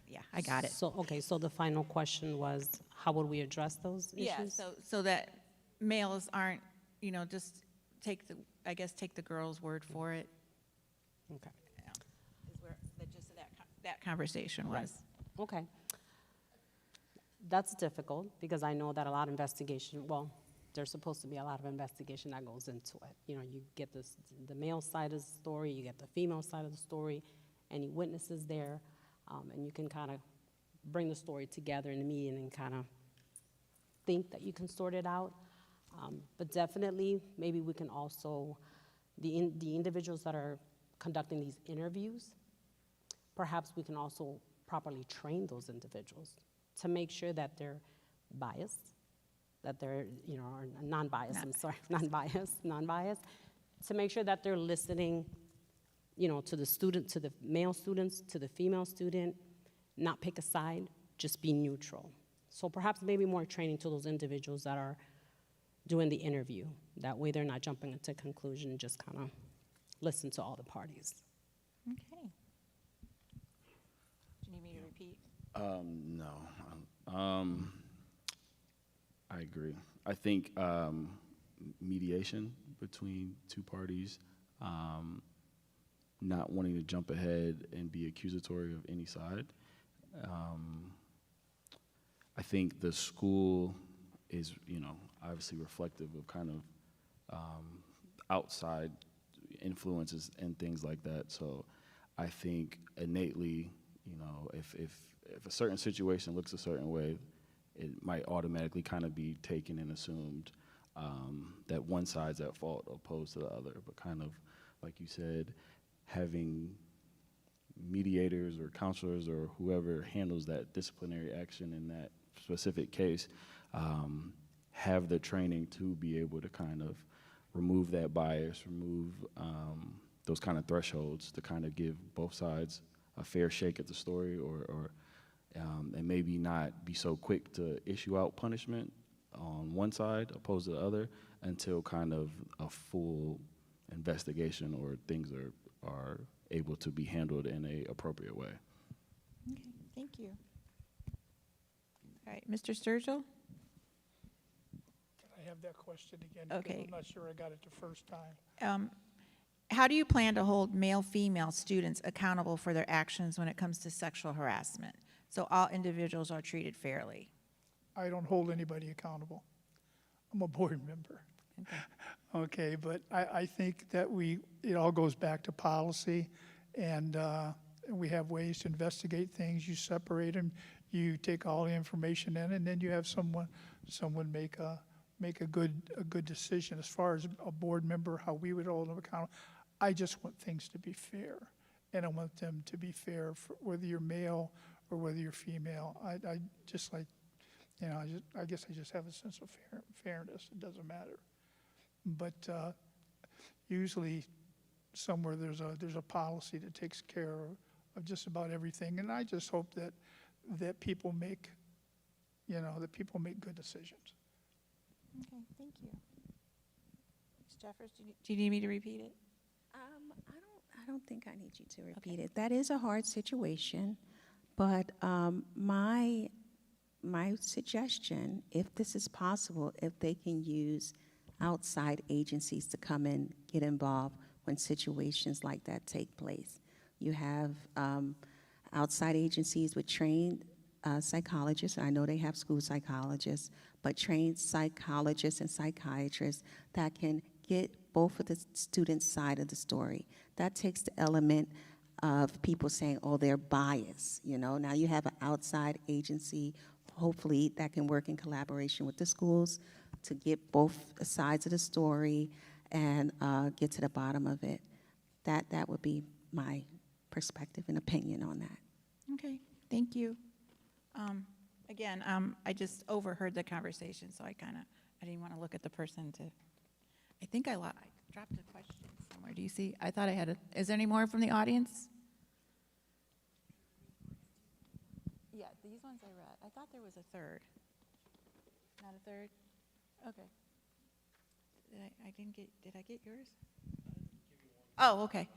Yeah, I got it. So, okay, so the final question was, how would we address those issues? Yeah, so that males aren't, just take the girl's word for it. Okay. Is where the gist of that conversation was. Okay. That's difficult, because I know that a lot of investigation, well, there's supposed to be a lot of investigation that goes into it. You get the male side of the story, you get the female side of the story, any witnesses there, and you can kind of bring the story together in the meeting and kind of think that you can sort it out. But definitely, maybe we can also, the individuals that are conducting these interviews, perhaps we can also properly train those individuals to make sure that they're biased, that they're, are non-biased, non-biased, to make sure that they're listening, to the student, to the male students, to the female student, not pick a side, just be neutral. So perhaps maybe more training to those individuals that are doing the interview. That way they're not jumping into conclusion, just kind of listen to all the parties. Okay. Do you need me to repeat? No. I agree. I think mediation between two parties, not wanting to jump ahead and be accusatory of any side. I think the school is, obviously reflective of kind of outside influences and things like that. So I think innately, if a certain situation looks a certain way, it might automatically kind of be taken and assumed that one side's at fault opposed to the other. But kind of, like you said, having mediators or counselors or whoever handles that disciplinary action in that specific case have the training to be able to kind of remove that bias, remove those kind of thresholds to kind of give both sides a fair shake at the story, or and maybe not be so quick to issue out punishment on one side opposed to the other until kind of a full investigation or things are able to be handled in a appropriate way. Okay, thank you. All right, Mr. Sturgill? Can I have that question again? Okay. Because I'm not sure I got it the first time. How do you plan to hold male-female students accountable for their actions when it comes to sexual harassment, so all individuals are treated fairly? I don't hold anybody accountable. I'm a board member. Okay, but I think that it all goes back to policy, and we have ways to investigate things. You separate them, you take all the information in, and then you have someone make a good decision. As far as a board member, how we would hold them accountable, I just want things to be fair, and I want them to be fair for whether you're male or whether you're female. I just like You know, I guess I just have a sense of fairness. It doesn't matter. But usually somewhere there's a policy that takes care of just about everything. And I just hope that people make, that people make good decisions. Okay, thank you. Ms. Jeffers, do you need me to repeat it? I don't think I need you to repeat it. That is a hard situation, but my suggestion, if this is possible, if they can use outside agencies to come in, get involved when situations like that take place. You have outside agencies with trained psychologists. I know they have school psychologists, but trained psychologists and psychiatrists that can get both of the students' side of the story. That takes the element of people saying, oh, they're biased, Now you have an outside agency, hopefully, that can work in collaboration with the schools to get both sides of the story and get to the bottom of it. That would be my perspective and opinion on that. Okay, thank you. Again, I just overheard the conversation, so I didn't want to look at the person I think I dropped a question somewhere. Do you see? I thought I had is there any more from the audience? Yeah, these ones I read. I thought there was a third. Not a third? Okay. Did I get yours? Oh, okay.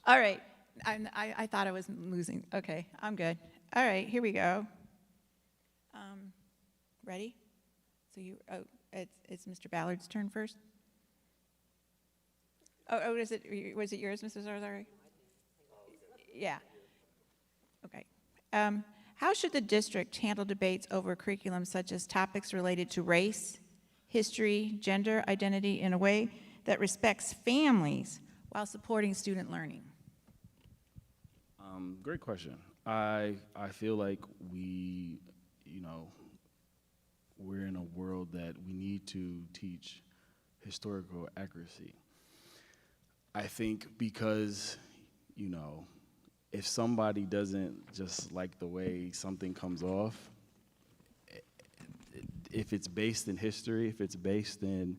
All right. I thought I was losing. Okay, I'm good. All right, here we go. Ready? So it's Mr. Ballard's turn first? Was it yours, Mrs. Ozari? Yeah. Okay. How should the district handle debates over curriculum such as topics related to race, history, gender identity in a way that respects families while supporting student learning? Great question. I feel like we're in a world that we need to teach historical accuracy. I think because, if somebody doesn't just like the way something comes off, if it's based in history, if it's based in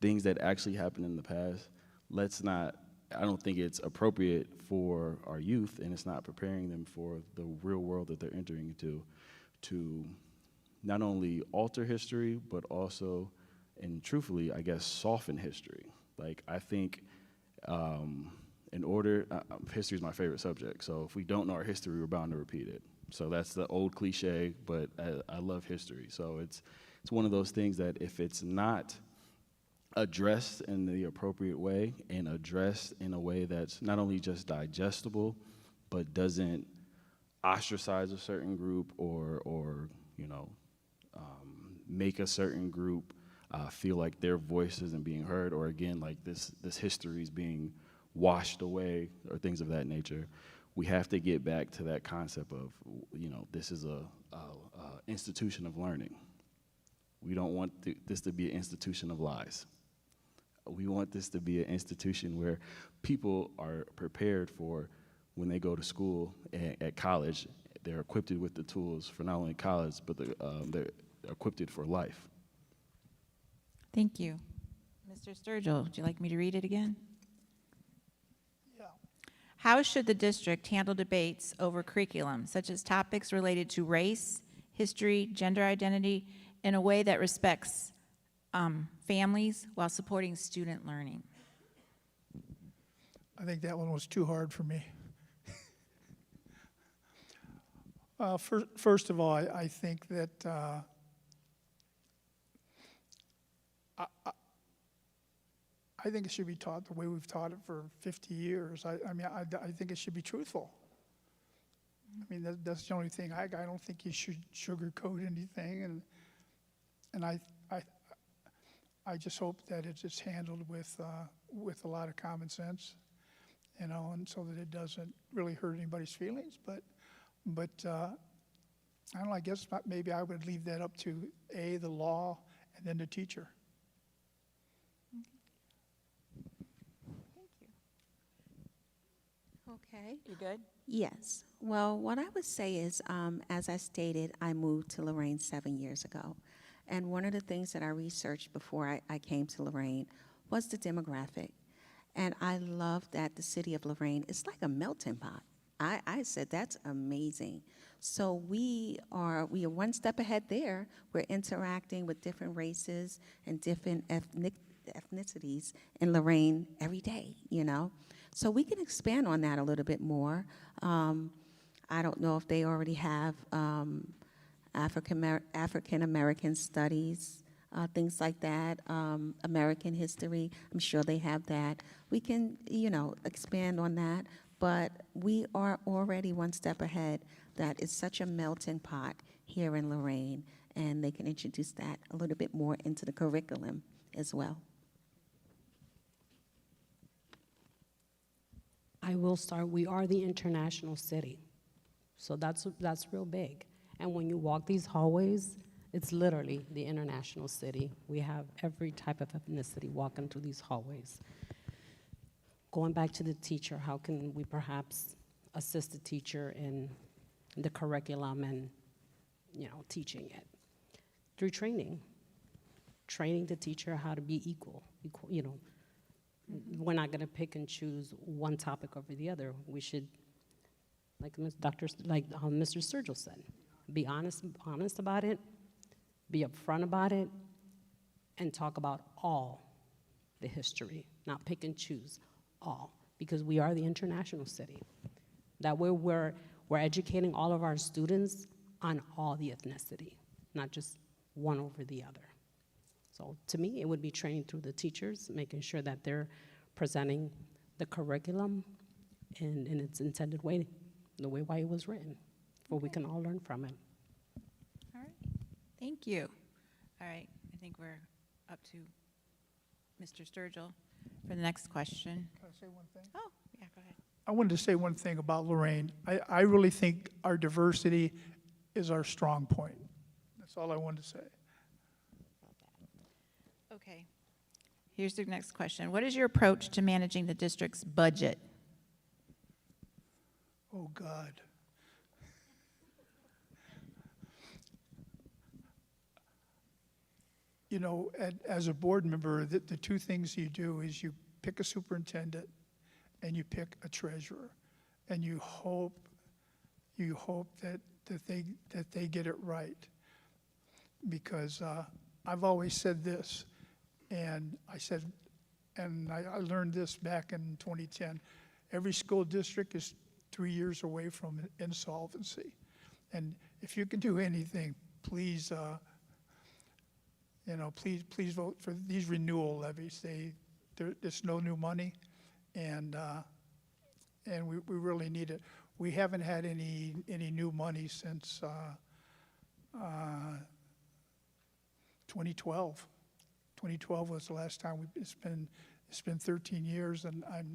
things that actually happened in the past, I don't think it's appropriate for our youth, and it's not preparing them for the real world that they're entering into, to not only alter history, but also, and truthfully, I guess, soften history. Like, I think history is my favorite subject, so if we don't know our history, we're bound to repeat it. So that's the old cliche, but I love history. So it's one of those things that if it's not addressed in the appropriate way and addressed in a way that's not only just digestible, but doesn't ostracize a certain group or make a certain group feel like their voice isn't being heard, or again, like this history is being washed away or things of that nature, we have to get back to that concept of, this is a institution of learning. We don't want this to be an institution of lies. We want this to be an institution where people are prepared for when they go to school at college, they're equipped with the tools for not only college, but they're equipped for life. Thank you. Mr. Sturgill, would you like me to read it again? Yeah. How should the district handle debates over curriculum, such as topics related to race, history, gender identity, in a way that respects families while supporting student learning? I think that one was too hard for me. First of all, I think that I think it should be taught the way we've taught it for 50 years. I think it should be truthful. I mean, that's the only thing. I don't think you should sugarcoat anything, and I just hope that it's just handled with a lot of common sense, and so that it doesn't really hurt anybody's feelings. But I don't know. I guess maybe I would leave that up to the law and then the teacher. Thank you. Okay. You good? Yes. Well, what I would say is, as I stated, I moved to Lorain 7 years ago. And one of the things that I researched before I came to Lorain was the demographic. And I love that the city of Lorain is like a melting pot. I said, that's amazing. So we are one step ahead there. We're interacting with different races and different ethnicities in Lorain every day, you know? So we can expand on that a little bit more. I don't know if they already have African American studies, things like that, American history. I'm sure they have that. We can, you know, expand on that, but we are already one step ahead. That is such a melting pot here in Lorain, and they can introduce that a little bit more into the curriculum as well. I will start, we are the international city. So that's real big. And when you walk these hallways, it's literally the international city. We have every type of ethnicity walking through these hallways. Going back to the teacher, how can we perhaps assist the teacher in the curriculum and, you know, teaching it? Through training. Training the teacher how to be equal, you know. We're not going to pick and choose one topic over the other. We should, like Mr. Sturgill said, be honest about it, be upfront about it, and talk about all the history, not pick and choose all, because we are the international city. That way we're educating all of our students on all the ethnicity, not just one over the other. So to me, it would be training through the teachers, making sure that they're presenting the curriculum in its intended way, the way why it was written, where we can all learn from it. All right, thank you. All right, I think we're up to Mr. Sturgill for the next question. Can I say one thing? Oh, yeah, go ahead. I wanted to say one thing about Lorain. I really think our diversity is our strong point. That's all I wanted to say. Okay, here's the next question. What is your approach to managing the district's budget? Oh, God. You know, as a board member, the two things you do is you pick a superintendent and you pick a treasurer, and you hope that they get it right. Because I've always said this, and I learned this back in 2010. Every school district is 3 years away from insolvency. And if you can do anything, please, please vote for these renewal levies. There's no new money, and we really need it. We haven't had any new money since 2012. 2012 was the last time. It's been 13 years, and I'm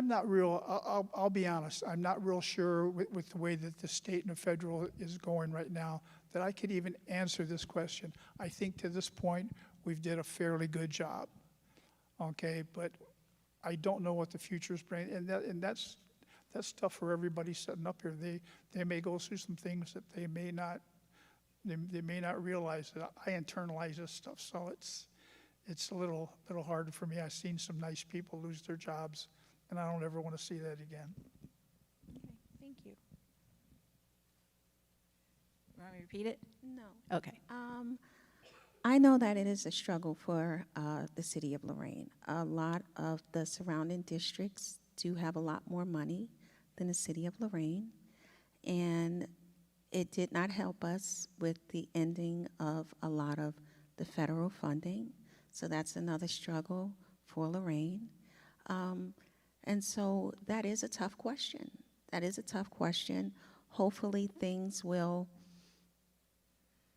not real. I'll be honest. I'm not real sure with the way that the state and the federal is going right now that I could even answer this question. I think to this point we've did a fairly good job. Okay, but I don't know what the future is bringing, and that's tough for everybody sitting up here. They may go through some things that they may not realize that I internalize this stuff. So it's a little harder for me. I've seen some nice people lose their jobs, and I don't ever want to see that again. Okay, thank you. You want me to repeat it? No. Okay. I know that it is a struggle for the city of Lorain. A lot of the surrounding districts do have a lot more money than the city of Lorain, and it did not help us with the ending of a lot of the federal funding. So that's another struggle for Lorain. And so that is a tough question. That is a tough question. Hopefully things will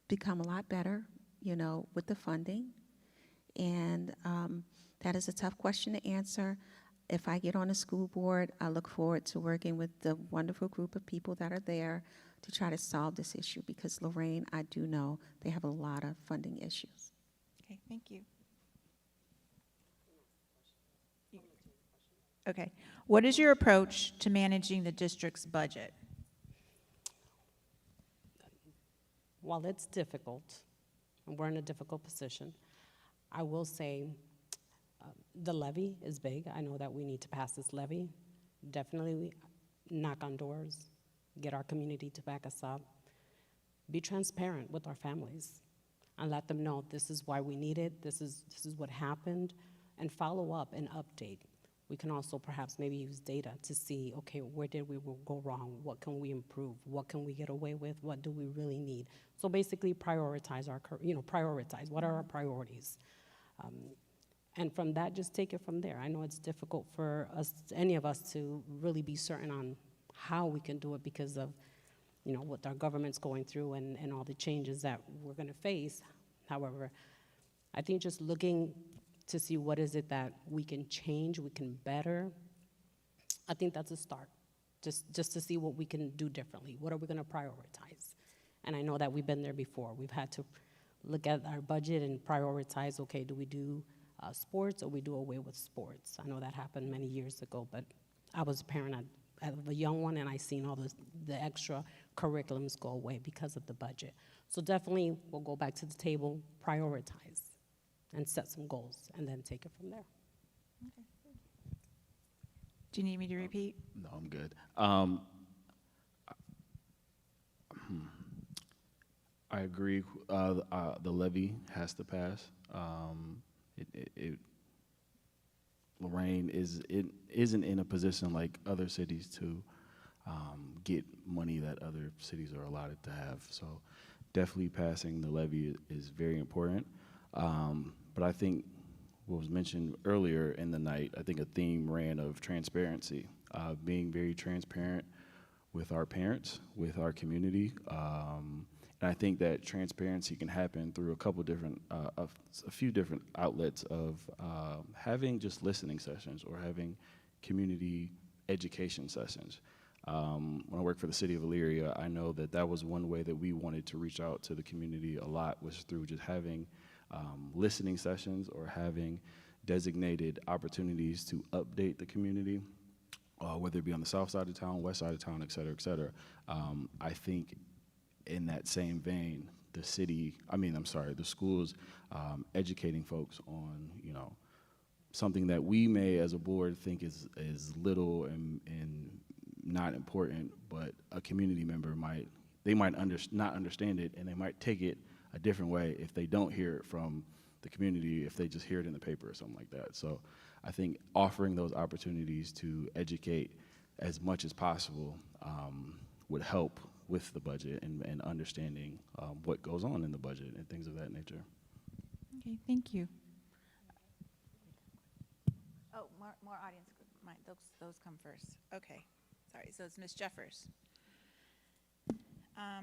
become a lot better, you know, with the funding. And that is a tough question to answer. If I get on a school board, I look forward to working with the wonderful group of people that are there to try to solve this issue, because Lorain, I do know they have a lot of funding issues. Okay, thank you. Okay. What is your approach to managing the district's budget? While it's difficult, and we're in a difficult position, I will say the levy is big. I know that we need to pass this levy. Definitely knock on doors, get our community to back us up. Be transparent with our families and let them know this is why we need it, this is what happened, and follow up and update. We can also perhaps maybe use data to see, okay, where did we go wrong? What can we improve? What can we get away with? What do we really need? So basically prioritize prioritize. What are our priorities? And from that, just take it from there. I know it's difficult for us, any of us, to really be certain on how we can do it because of, what our government's going through and all the changes that we're going to face. However, I think just looking to see what is it that we can change, we can better, I think that's a start. Just to see what we can do differently. What are we going to prioritize? And I know that we've been there before. We've had to look at our budget and prioritize, okay, do we do sports or we do away with sports? I know that happened many years ago, but I was a parent of a young one, and I seen all the extra curriculums go away because of the budget. So definitely we'll go back to the table, prioritize, and set some goals, and then take it from there. Do you need me to repeat? No, I'm good. I agree. The levy has to pass. Lorain isn't in a position like other cities to get money that other cities are allotted to have. So definitely passing the levy is very important. But I think what was mentioned earlier in the night, I think a theme ran of transparency, being very transparent with our parents, with our community. And I think that transparency can happen through a few different outlets of having just listening sessions or having community education sessions. When I worked for the city of Elyria, I know that was one way that we wanted to reach out to the community a lot, was through just having listening sessions or having designated opportunities to update the community, whether it be on the south side of town, west side of town, et cetera, et cetera. I think in that same vein, the schools educating folks on, something that we may as a board think is little and not important, but a community member might not understand it, and they might take it a different way if they don't hear it from the community, if they just hear it in the paper or something like that. So I think offering those opportunities to educate as much as possible would help with the budget and understanding what goes on in the budget and things of that nature. Okay, thank you. Oh, more audience. Those come first. Okay, sorry. So it's Ms. Jeffers. I'll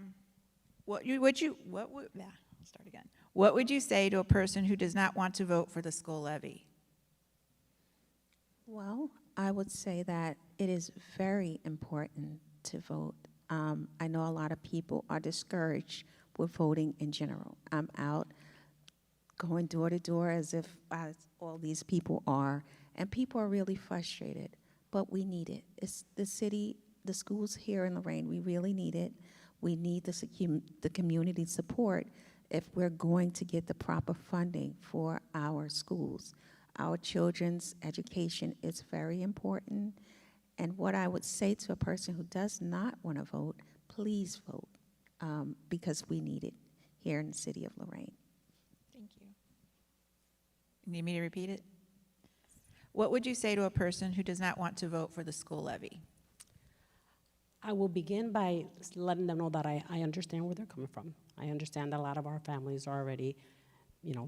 start again. What would you say to a person who does not want to vote for the school levy? Well, I would say that it is very important to vote. I know a lot of people are discouraged with voting in general. I'm out going door to door as all these people are, and people are really frustrated, but we need it. It's the city, the schools here in Lorain, we really need it. We need the community support if we're going to get the proper funding for our schools. Our children's education is very important. And what I would say to a person who does not want to vote, please vote, because we need it here in the city of Lorain. Thank you. Need me to repeat it? What would you say to a person who does not want to vote for the school levy? I will begin by letting them know that I understand where they're coming from. I understand that a lot of our families are already,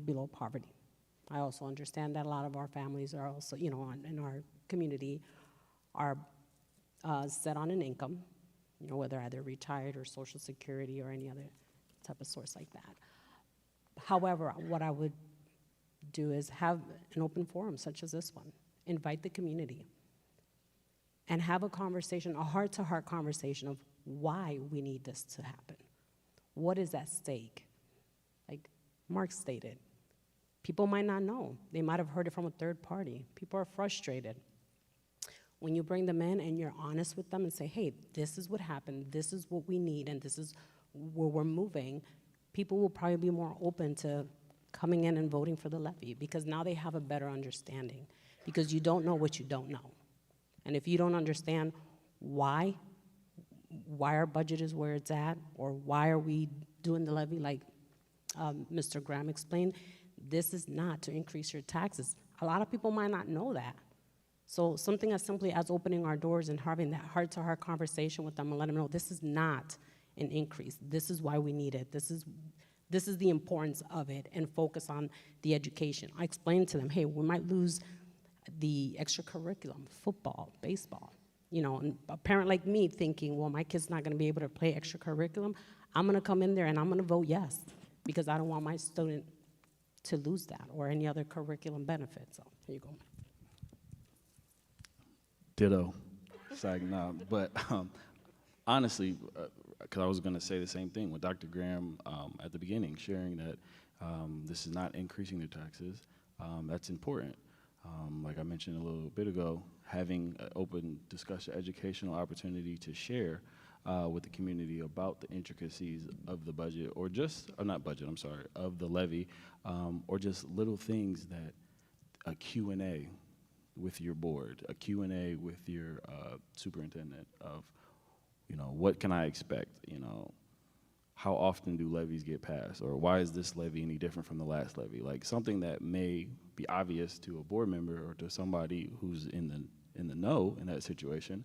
below poverty. I also understand that a lot of our families are also, in our community are set on an income, whether either retired or Social Security or any other type of source like that. However, what I would do is have an open forum such as this one, invite the community, and have a conversation, a heart-to-heart conversation of why we need this to happen. What is at stake? Like Mark stated, people might not know. They might have heard it from a third party. People are frustrated. When you bring them in and you're honest with them and say, hey, this is what happened, this is what we need, and this is where we're moving, people will probably be more open to coming in and voting for the levy, because now they have a better understanding, because you don't know what you don't know. And if you don't understand why our budget is where it's at, or why are we doing the levy like Mr. Graham explained, this is not to increase your taxes. A lot of people might not know that. So something as simply as opening our doors and having that heart-to-heart conversation with them and let them know this is not an increase. This is why we need it. This is the importance of it, and focus on the education. I explained to them, hey, we might lose the extracurriculum, football, baseball. You know, and a parent like me thinking, well, my kid's not gonna be able to play extracurriculum, I'm gonna come in there and I'm gonna vote yes, because I don't want my student to lose that or any other curriculum benefit. So here you go. Ditto. But honestly, because I was going to say the same thing with Dr. Graham at the beginning, sharing that this is not increasing their taxes. That's important. Like I mentioned a little bit ago, having an open discussion, educational opportunity to share with the community about the intricacies of the budget, or just, not budget, I'm sorry, of the levy, or just little things that a Q&A with your board, a Q&A with your superintendent of, you know, what can I expect? You know, how often do levies get passed? Or why is this levy any different from the last levy? Like something that may be obvious to a board member or to somebody who's in the know in that situation,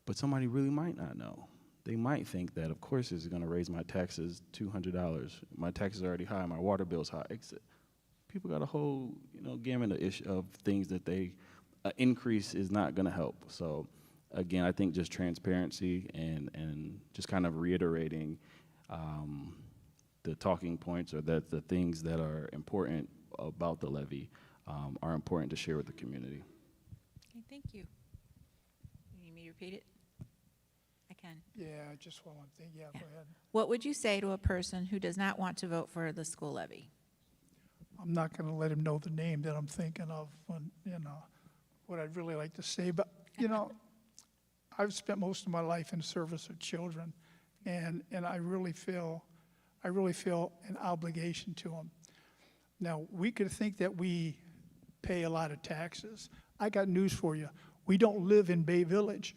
but somebody really might not know. They might think that, of course, it's gonna raise my taxes $200. My taxes are already high, my water bill's high. People got a whole, you know, gamut of things that increase is not gonna help. So again, I think just transparency and just kind of reiterating the talking points, or that the things that are important about the levy are important to share with the community. Okay, thank you. You need me to repeat it? I can. Yeah, just one thing, yeah, Yeah. go ahead. What would you say to a person who does not want to vote for the school levy? I'm not gonna let him know the name that I'm thinking of when, you know, what I'd really like to say, but, you know, I've spent most of my life in service of children, and I really feel an obligation to them. Now, we could think that we pay a lot of taxes. I got news for you. We don't live in Bay Village,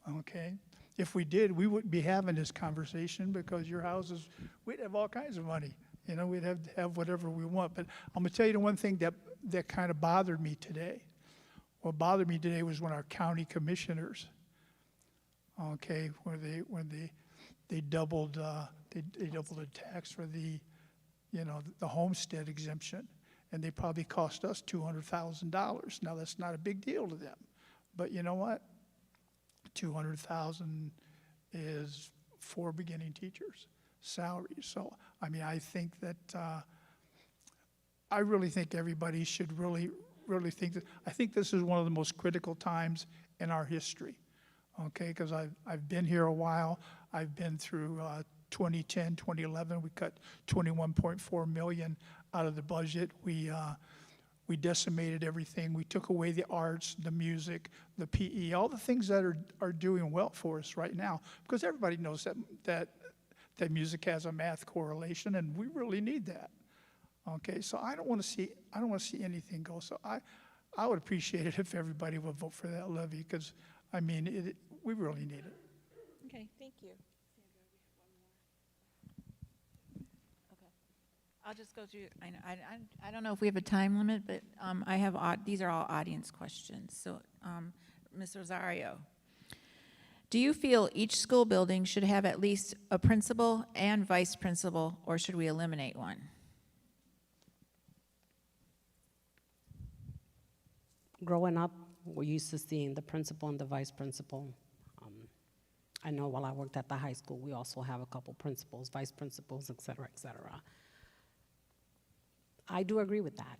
okay? If we did, we wouldn't be having this conversation, because your houses, we'd have all kinds of money. You know, we'd have whatever we want. But I'm gonna tell you the one thing that kind of bothered me today. What bothered me today was when our county commissioners, okay, when they doubled the tax for the, you know, the homestead exemption, and they probably cost us $200,000. Now that's not a big deal to them, but you know what? 200,000 is 4 beginning teachers' salaries. So I mean, I think that I really think everybody should really think that. I think this is one of the most critical times in our history. Okay, because I've been here a while. I've been through 2010, 2011. We cut $21.4 million out of the budget. We decimated everything. We took away the arts, the music, the PE, all the things that are doing well for us right now. Because everybody knows that music has a math correlation, and we really need that. Okay, so I don't want to see anything go. So I would appreciate it if everybody would vote for that levy, because I mean, we really need it. Okay, thank you. Okay, I'll just go through. I don't know if we have a time limit, but I have these are all audience questions. So, Ms. Rosario, do you feel each school building should have at least a principal and vice principal, or should we eliminate one? Growing up, we're used to seeing the principal and the vice principal. I know while I worked at the high school, we also have a couple principals, vice principals, et cetera, et cetera. I do agree with that.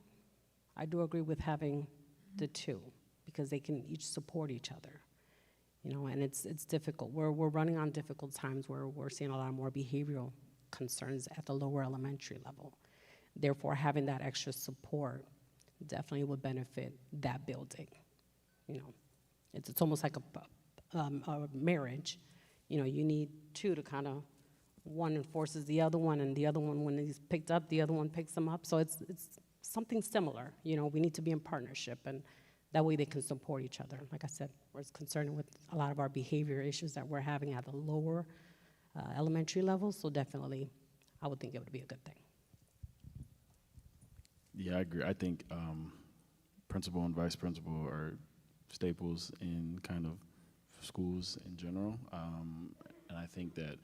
I do agree with having the two, because they can each support each other. You know, and it's difficult. We're running on difficult times where we're seeing a lot more behavioral concerns at the lower elementary level. Therefore, having that extra support definitely would benefit that building, you know. It's almost like a marriage. You know, you need two to kind of, one enforces the other one, and the other one, when he's picked up, the other one picks him up. So it's something similar. You know, we need to be in partnership, and that way they can support each other. Like I said, we're concerned with a lot of our behavior issues that we're having at the lower elementary levels, so definitely I would think it would be a good thing. Yeah, I agree. I think principal and vice principal are staples in kind of schools in general. And I think that,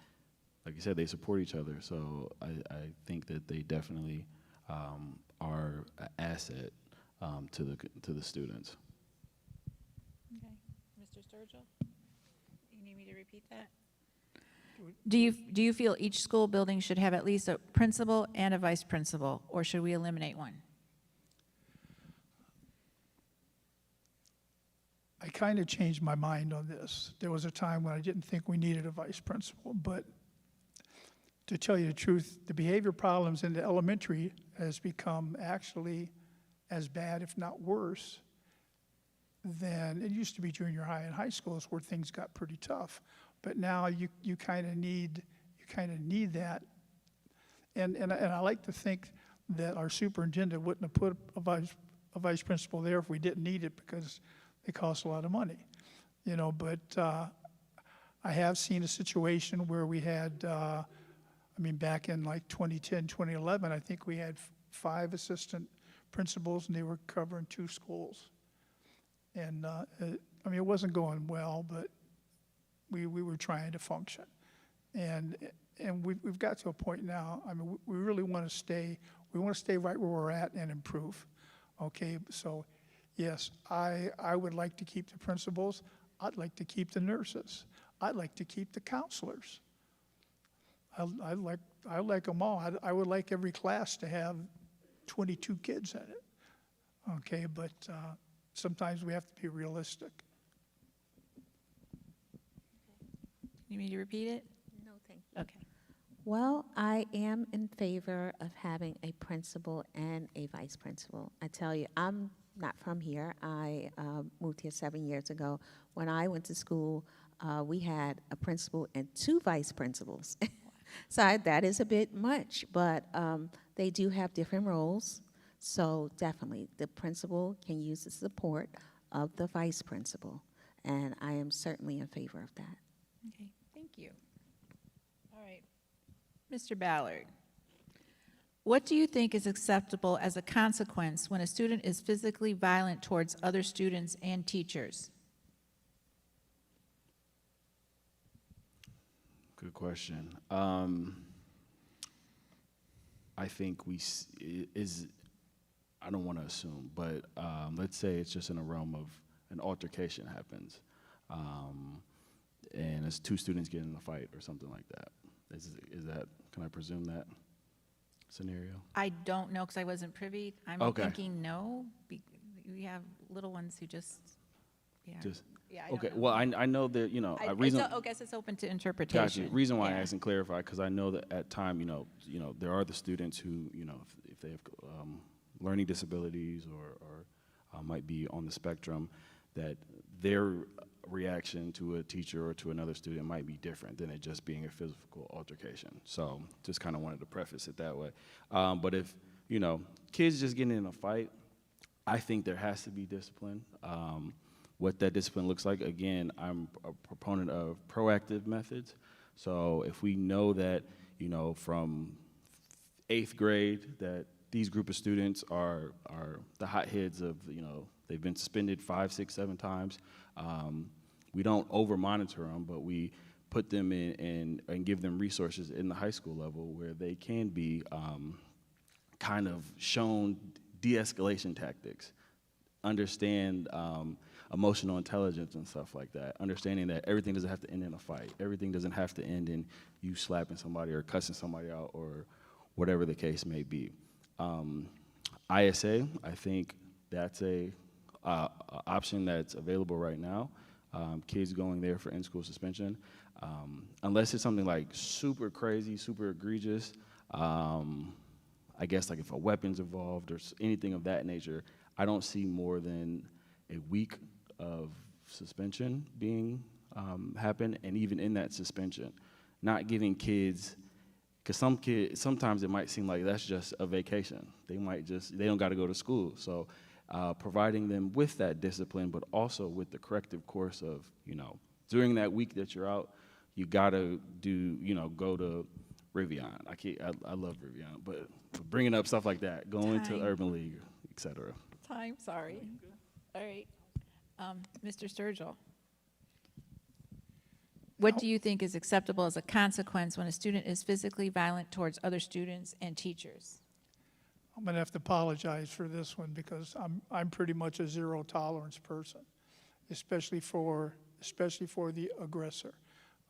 like you said, they support each other. So I think that they definitely are an asset to the students. Okay. Mr. Sturgill? You need me to repeat that? Do you feel each school building should have at least a principal and a vice principal, or should we eliminate one? I kind of changed my mind on this. There was a time when I didn't think we needed a vice principal, but to tell you the truth, the behavior problems in the elementary has become actually as bad, if not worse, than it used to be junior high and high schools where things got pretty tough. But now you kind of need that, and I like to think that our superintendent wouldn't have put a vice principal there if we didn't need it, because it costs a lot of money, you know. But I have seen a situation where we had, back in like 2010, 2011, I think we had 5 assistant principals, and they were covering 2 schools. And it wasn't going well, but we were trying to function. And we've got to a point now, we really want to stay right where we're at and improve. Okay, so yes, I would like to keep the principals. I'd like to keep the nurses. I'd like to keep the counselors. I like them all. I would like every class to have 22 kids in it. Okay, but sometimes we have to be realistic. You need me to repeat it? No, thank you. Okay. Well, I am in favor of having a principal and a vice principal. I tell you, I'm not from here. I moved here 7 years ago. When I went to school, we had a principal and 2 vice principals. So that is a bit much, but they do have different roles. So definitely, the principal can use the support of the vice principal, and I am certainly in favor of that. Okay, thank you. All right. Mr. Ballard, what do you think is acceptable as a consequence when a student is physically violent towards other students and teachers? Good question. I think I don't want to assume, but let's say it's just in a realm of an altercation happens, and it's 2 students getting in a fight or something like that. Is that, can I presume that scenario? I don't know, because I wasn't privy. I'm Okay. thinking no. We have little ones who just, yeah. Yeah, I don't Okay, know. well, I know that, you know, I guess it's open to interpretation. Gotcha. Reason why I Yeah. asked and clarify, because I know that at time, you know, there are the students who, you know, if they have learning disabilities or might be on the spectrum, that their reaction to a teacher or to another student might be different than it just being a physical altercation. So just kind of wanted to preface it that way. But if, you know, kids just getting in a fight, I think there has to be discipline. What that discipline looks like, again, I'm a proponent of proactive methods. So if we know that, you know, from 8th grade that these group of students are the hotheads of, you know, they've been suspended 5, 6, 7 times, we don't over-monitor them, but we put them in and give them resources in the high school level where they can be kind of shown de-escalation tactics, understand emotional intelligence and stuff like that, understanding that everything doesn't have to end in a fight. Everything doesn't have to end in you slapping somebody or cussing somebody out or whatever the case may be. ISA, I think that's a option that's available right now. Kids going there for in-school suspension. Unless it's something like super crazy, super egregious, I guess like if a weapon's involved or anything of that nature, I don't see more than a week of suspension being happen, and even in that suspension, not giving kids, because some kids, sometimes it might seem like that's just a vacation. They don't got to go to school. So providing them with that discipline, but also with the corrective course of, during that week that you're out, you got to go to Rivian. I love Rivian, but bringing up stuff like that, going to Urban League, et cetera. Time, sorry. All right. Mr. Sturgill. What do you think is acceptable as a consequence when a student is physically violent towards other students and teachers? I'm going to have to apologize for this one because I'm pretty much a zero tolerance person, especially for the aggressor.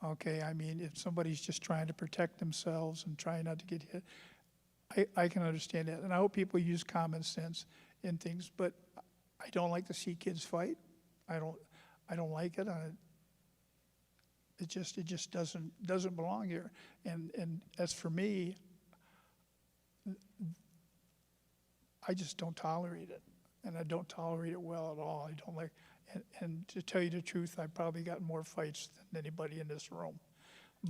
Okay, I mean, if somebody's just trying to protect themselves and trying not to get hit, I can understand that. And I hope people use common sense in things, but I don't like to see kids fight. I don't like it. It just doesn't belong here. And as for me, I just don't tolerate it, and I don't tolerate it well at all. I don't like, and to tell you the truth, I've probably gotten more fights than anybody in this room,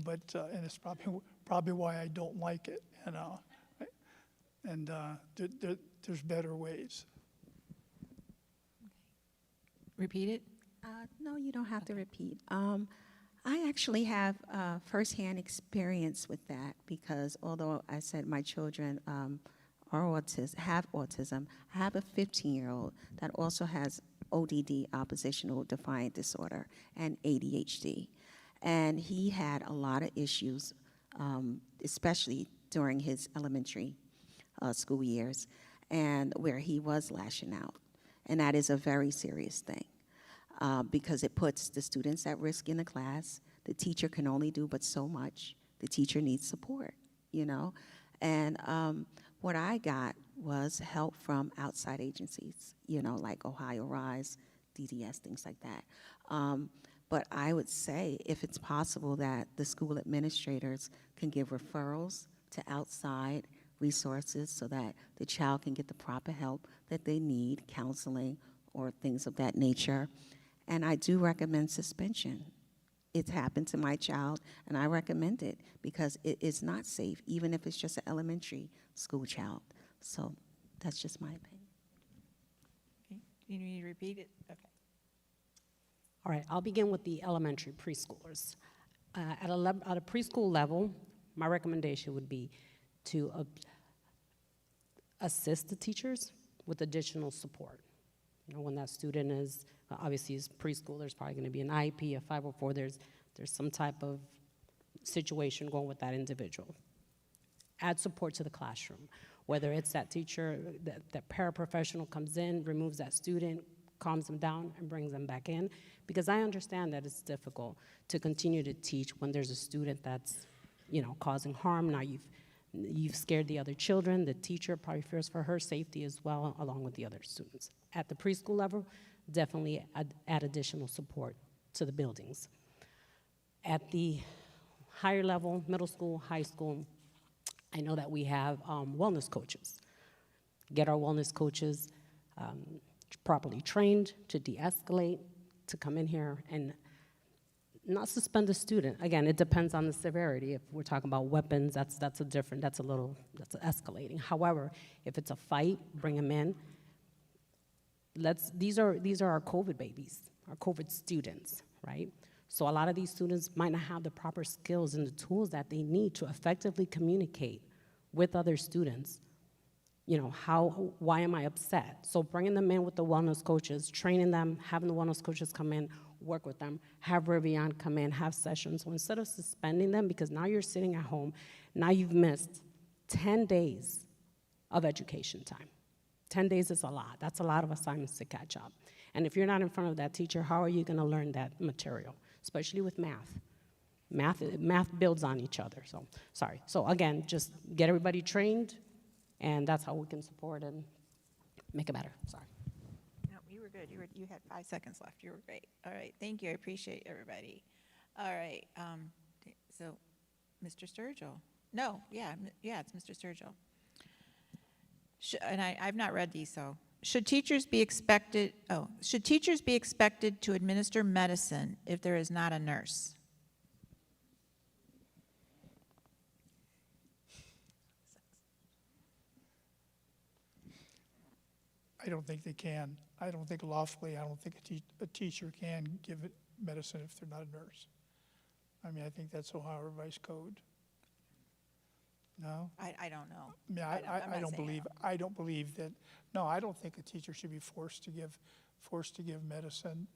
but and it's probably why I don't like it, And there's better ways. Repeat it. No, you don't have to repeat. I actually have firsthand experience with that because although I said my children have autism, I have a 15-year-old that also has ODD, oppositional defiant disorder, and ADHD. And he had a lot of issues, especially during his elementary school years, and where he was lashing out. And that is a very serious thing. Because it puts the students at risk in the class. The teacher can only do but so much. The teacher needs support, And what I got was help from outside agencies, like Ohio Rise, DDS, things like that. But I would say if it's possible that the school administrators can give referrals to outside resources so that the child can get the proper help that they need, counseling or things of that nature. And I do recommend suspension. It's happened to my child, and I recommend it because it is not safe, even if it's just an elementary school child. So that's just my opinion. Okay. You need to repeat it? Okay. All right, I'll begin with the elementary preschoolers. At a preschool level, my recommendation would be to assist the teachers with additional support. When that student is, obviously is preschool, there's probably going to be an IEP, a 504, there's some type of situation going with that individual. Add support to the classroom, whether it's that teacher, that paraprofessional comes in, removes that student, calms them down, and brings them back in. Because I understand that it's difficult to continue to teach when there's a student that's, causing harm. Now you've scared the other children. The teacher probably fears for her safety as well, along with the other students. At the preschool level, definitely add additional support to the buildings. At the higher level, middle school, high school, I know that we have wellness coaches. Get our wellness coaches properly trained to de-escalate, to come in here and not suspend the student. Again, it depends on the severity. If we're talking about weapons, that's escalating. However, if it's a fight, bring them in. These are our COVID babies, our COVID students, right? So a lot of these students might not have the proper skills and the tools that they need to effectively communicate with other students. Why am I upset? So bringing them in with the wellness coaches, training them, having the wellness coaches come in, work with them, have Rivian come in, have sessions. So instead of suspending them, because now you're sitting at home, now you've missed 10 days of education time. 10 days is a lot. That's a lot of assignments to catch up. And if you're not in front of that teacher, how are you going to learn that material, especially with math? Math builds on each other. So, sorry. So again, just get everybody trained, and that's how we can support and make it better. Sorry. No, you were good. You had 5 seconds left. You were great. All right. Thank you. I appreciate everybody. All right. So, Mr. Sturgill. No. Yeah. It's Mr. Sturgill. And I've not read these, so should teachers be expected to administer medicine if there is not a nurse? I don't think they can. I don't think lawfully, I don't think a teacher can give it medicine if they're not a nurse. I mean, I think that's Ohio Revised Code. No? I don't know. Yeah, I'm I not don't saying believe, I don't believe that, no, I don't think a teacher should be forced to give medicine.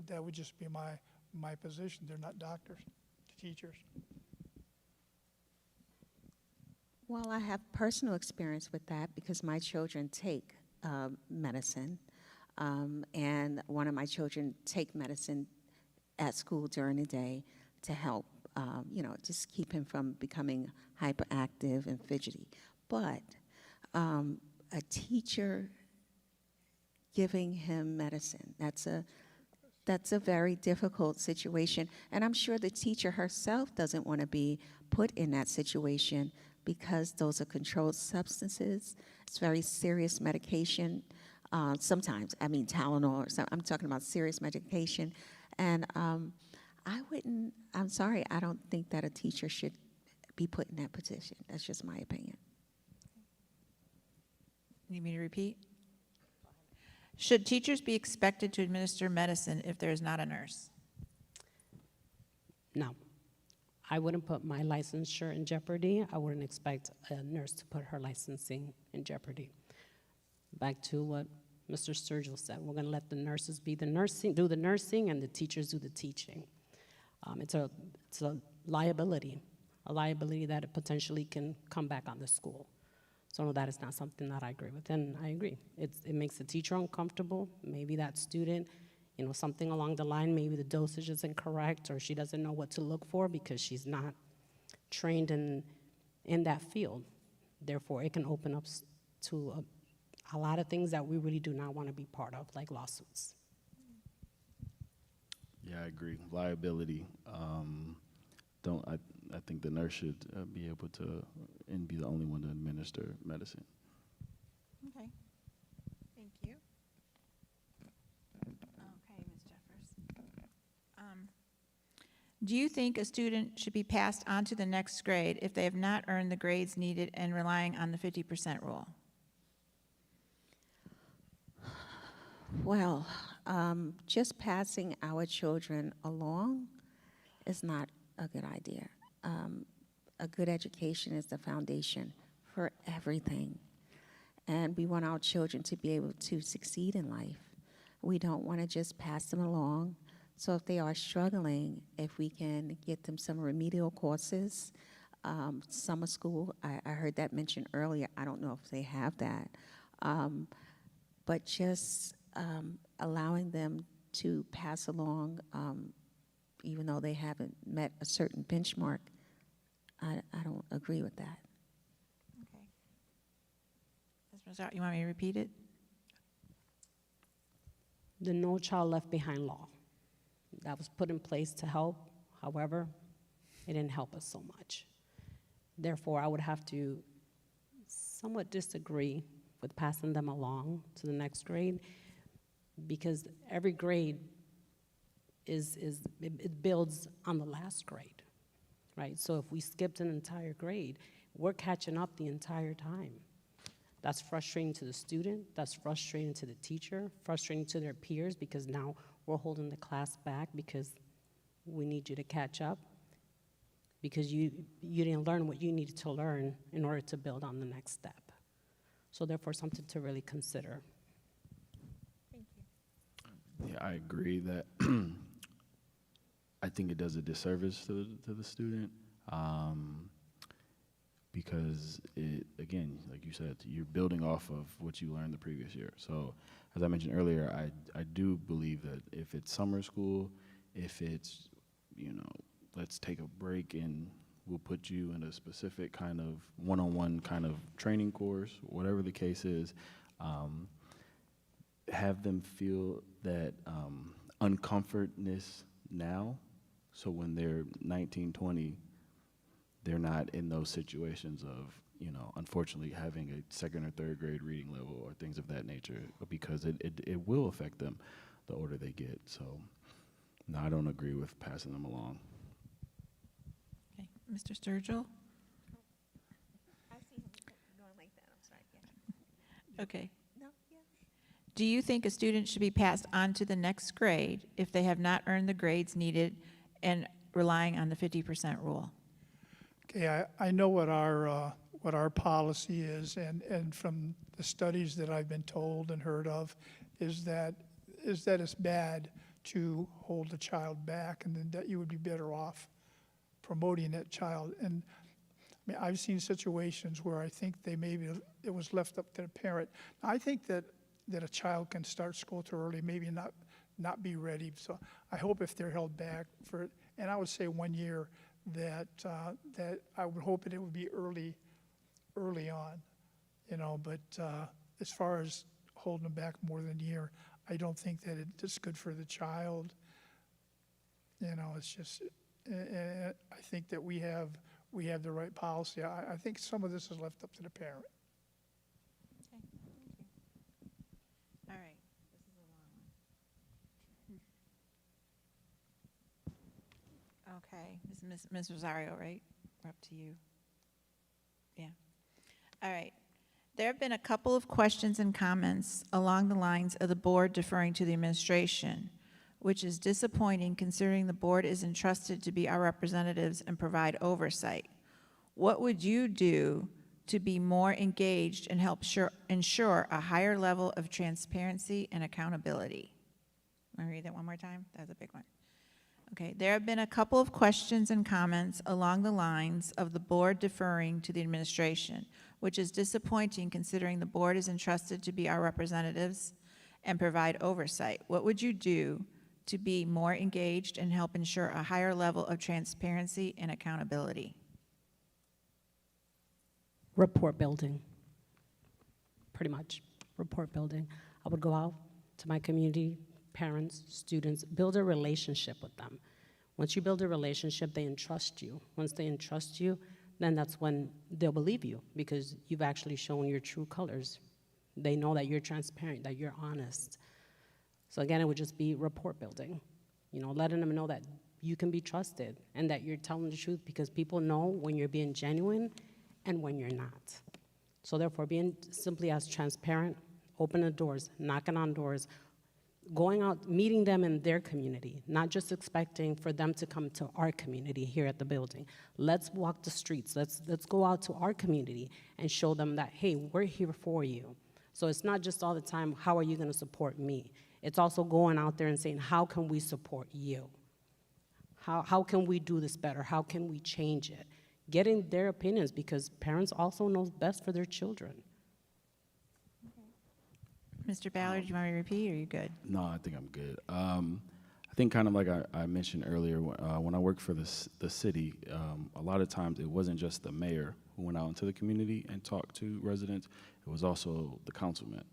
That would just be my position. They're not doctors, teachers. Well, I have personal experience with that because my children take medicine, and one of my children take medicine at school during the day to help, just keep him from becoming hyperactive and fidgety. But a teacher giving him medicine, that's a very difficult situation. And I'm sure the teacher herself doesn't want to be put in that situation because those are controlled substances. It's very serious medication. Sometimes, I mean Tylenol, or I'm talking about serious medication. And I'm sorry, I don't think that a teacher should be put in that position. That's just my opinion. Need me to repeat? Should teachers be expected to administer medicine if there is not a nurse? No. I wouldn't put my licensure in jeopardy. I wouldn't expect a nurse to put her licensing in jeopardy. Back to what Mr. Sturgill said, we're going to let the nurses do the nursing, and the teachers do the teaching. It's a liability that it potentially can come back on the school. So no, that is not something that I agree with, and I agree. It makes the teacher uncomfortable. Maybe that student, something along the line, maybe the dosage isn't correct, or she doesn't know what to look for because she's not trained in that field. Therefore, it can open up to a lot of things that we really do not want to be part of, like lawsuits. Yeah, I agree. Liability. I think the nurse should be able to and be the only one to administer medicine. Okay. Thank you. Okay, Ms. Jeffers. Do you think a student should be passed on to the next grade if they have not earned the grades needed and relying on the 50% rule? Well, just passing our children along is not a good idea. A good education is the foundation for everything. And we want our children to be able to succeed in life. We don't want to just pass them along. So if they are struggling, if we can get them some remedial courses, summer school, I heard that mentioned earlier. I don't know if they have that. But just allowing them to pass along, even though they haven't met a certain benchmark, I don't agree with that. Okay. Ms. Rosar, you want me to repeat it? The No Child Left Behind law that was put in place to help. However, it didn't help us so much. Therefore, I would have to somewhat disagree with passing them along to the next grade, because every grade it builds on the last grade, right? So if we skipped an entire grade, we're catching up the entire time. That's frustrating to the student, that's frustrating to the teacher, frustrating to their peers, because now we're holding the class back because we need you to catch up, because you didn't learn what you needed to learn in order to build on the next step. So therefore, something to really consider. Thank you. Yeah, I agree that I think it does a disservice to the student, because again, like you said, you're building off of what you learned the previous year. So as I mentioned earlier, I do believe that if it's summer school, if it's, let's take a break and we'll put you in a specific kind of one-on-one kind of training course, whatever the case is, have them feel that uncomfortness now, so when they're 19, 20, they're not in those situations of, you know, unfortunately having a second or third grade reading level or things of that nature, because it will affect them the older they get. So, no, I don't agree with passing them along. Okay, Mr. Sturgill? I see him going like that, I'm sorry, yeah. Okay. No, yeah. Do you think a student should be passed on to the next grade if they have not earned the grades needed and relying on the 50% rule? Okay, I know what our policy is, and from the studies that I've been told and heard of, is that it's bad to hold a child back, and then that you would be better off promoting that child. And I mean, I've seen situations where I think it was left up to the parent. I think that a child can start school too early, maybe not be ready. So I hope if they're held back for, and I would say 1 year, that I would hope that it would be early on, you know. But as far as holding them back more than a year, I don't think that it's good for the child. You know, it's just, I think that we have the right policy. I think some of this is left up to the parent. All right. Okay, Ms. Rosario, right? We're up to you. Yeah. All right. There have been a couple of questions and comments along the lines of the board deferring to the administration, which is disappointing considering the board is entrusted to be our representatives and provide oversight. What would you do to be more engaged and help ensure a higher level of transparency and accountability? Want to read that one more time? That's a big one. Okay, there have been a couple of questions and comments along the lines of the board deferring to the administration, which is disappointing considering the board is entrusted to be our representatives and provide oversight. What would you do to be more engaged and help ensure a higher level of transparency and accountability? Rapport building, pretty much, rapport building. I would go out to my community, parents, students, build a relationship with them. Once you build a relationship, they entrust you. Once they entrust you, then that's when they'll believe you, because you've actually shown your true colors. They know that you're transparent, that you're honest. So again, it would just be rapport building, you know, letting them know that you can be trusted and that you're telling the truth, because people know when you're being genuine and when you're not. So therefore, being simply as transparent, opening the doors, knocking on doors, going out, meeting them in their community, not just expecting for them to come to our community here at the building. Let's walk the streets. Let's go out to our community and show them that, hey, we're here for you. So it's not just all the time, how are you going to support me? It's also going out there and saying, how can we support you? How can we do this better? How can we change it? Getting their opinions, because parents also know best for their children. Mr. Ballard, do you want me to repeat, or are you good? No, I think I'm good. I think kind of like I mentioned earlier, when I worked for the city, a lot of times it wasn't just the mayor who went out into the community and talked to residents. It was also the councilman,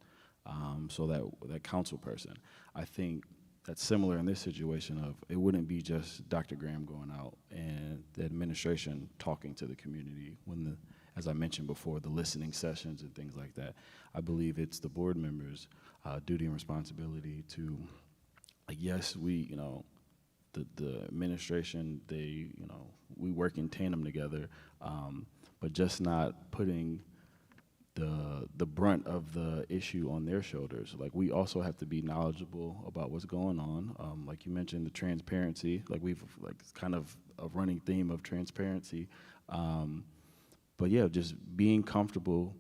so that council person. I think that's similar in this situation of it wouldn't be just Dr. Graham going out and the administration talking to the community when as I mentioned before, the listening sessions and things like that. I believe it's the board members' duty and responsibility to, yes, we, you know, the administration, they, you know, we work in tandem together, but just not putting the brunt of the issue on their shoulders. Like, we also have to be knowledgeable about what's going on. Like you mentioned, the transparency, like it's kind of a running theme of transparency. But yeah, just being comfortable,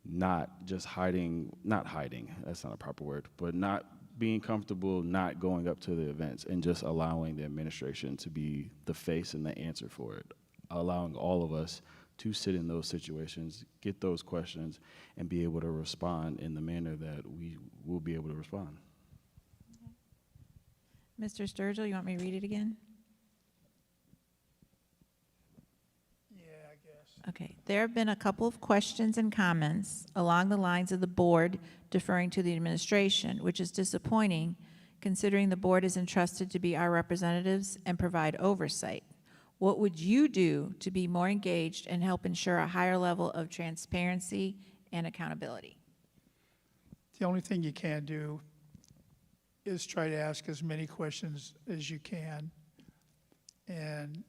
not just not hiding, that's not a proper word, but not being comfortable not going up to the events and just allowing the administration to be the face and the answer for it. Allowing all of us to sit in those situations, get those questions, and be able to respond in the manner that we will be able to respond. Mr. Sturgill, you want me to read it again? Okay, there have been a couple of questions and comments along the lines of the board deferring to the administration, which is disappointing considering the board is entrusted to be our representatives and provide oversight. What would you do to be more engaged and help ensure a higher level of transparency and accountability? The only thing you can do is try to ask as many questions as you can and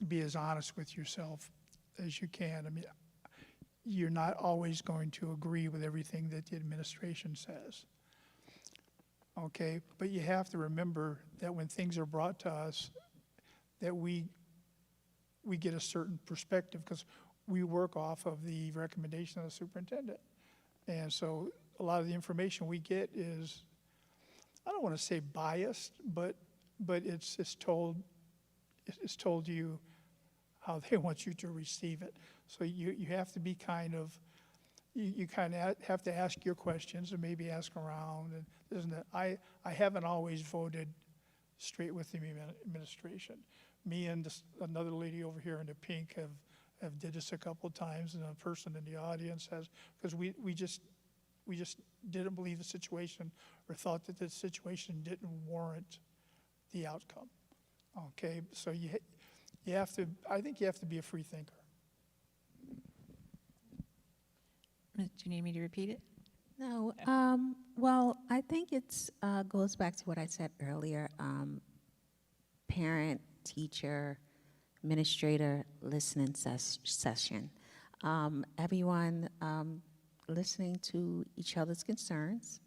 be as honest with yourself as you can. I mean, you're not always going to agree with everything that the administration says. Okay, but you have to remember that when things are brought to us, that we get a certain perspective because we work off of the recommendation of the superintendent. And so a lot of the information we get is, I don't want to say biased, but it's told you how they want you to receive it. So you have to be kind of, you kind of have to ask your questions and maybe ask around. And isn't it? I haven't always voted straight with the administration. Me and another lady over here in the pink have did this a couple of times, and a person in the audience has, because we just didn't believe the situation or thought that the situation didn't warrant the outcome. Okay, so you have to, I think you have to be a free thinker. Do you need me to repeat it? No, well, I think it's goes back to what I said earlier. Parent, teacher, administrator, listening session. Everyone listening to each other's concerns.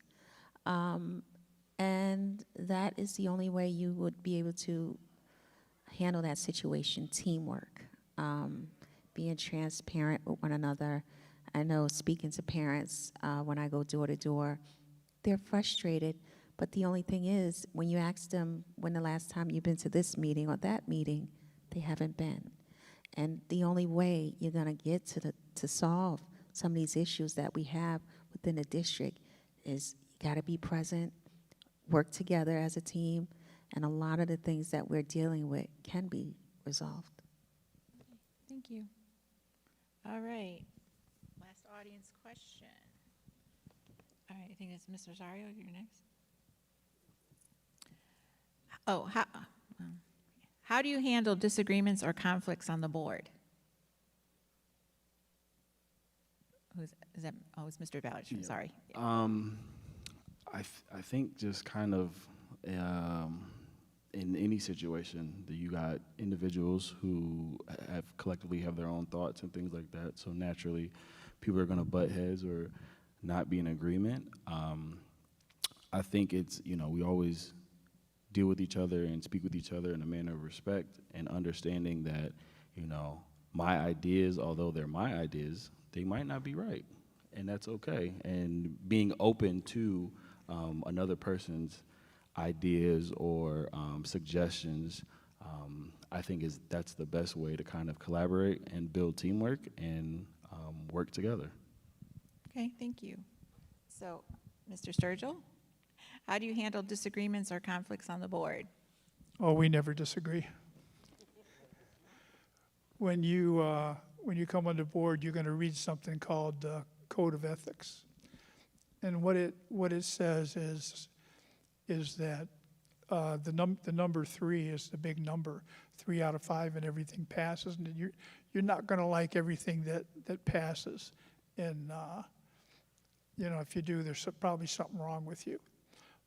And that is the only way you would be able to handle that situation, teamwork, being transparent with one another. I know speaking to parents when I go door to door, they're frustrated, but the only thing is when you ask them when the last time you've been to this meeting or that meeting, they haven't been. And the only way you're gonna get to solve some of these issues that we have within the district is you gotta be present, work together as a team, and a lot of the things that we're dealing with can be resolved. Thank you. All right. Last audience question. All right, I think it's Mr. Rosario, you're next. Oh, how do you handle disagreements or conflicts on the board? Is that, oh, it's Mr. Ballard, I'm sorry. I think just kind of in any situation that you got individuals who collectively have their own thoughts and things like that, so naturally people are going to butt heads or not be in agreement. I think it's, we always deal with each other and speak with each other in a manner of respect and understanding that, my ideas, although they're my ideas, they might not be right, and that's okay. And being open to another person's ideas or suggestions, I think that's the best way to kind of collaborate and build teamwork and work together. Okay, thank you. So, Mr. Sturgill, how do you handle disagreements or conflicts on the board? Oh, we never disagree. When you come on the board, you're going to read something called the Code of Ethics, and what it says is that the number 3 is the big number. 3 out of 5 and everything passes, and you're not going to like everything that passes, and if you do, there's probably something wrong with you.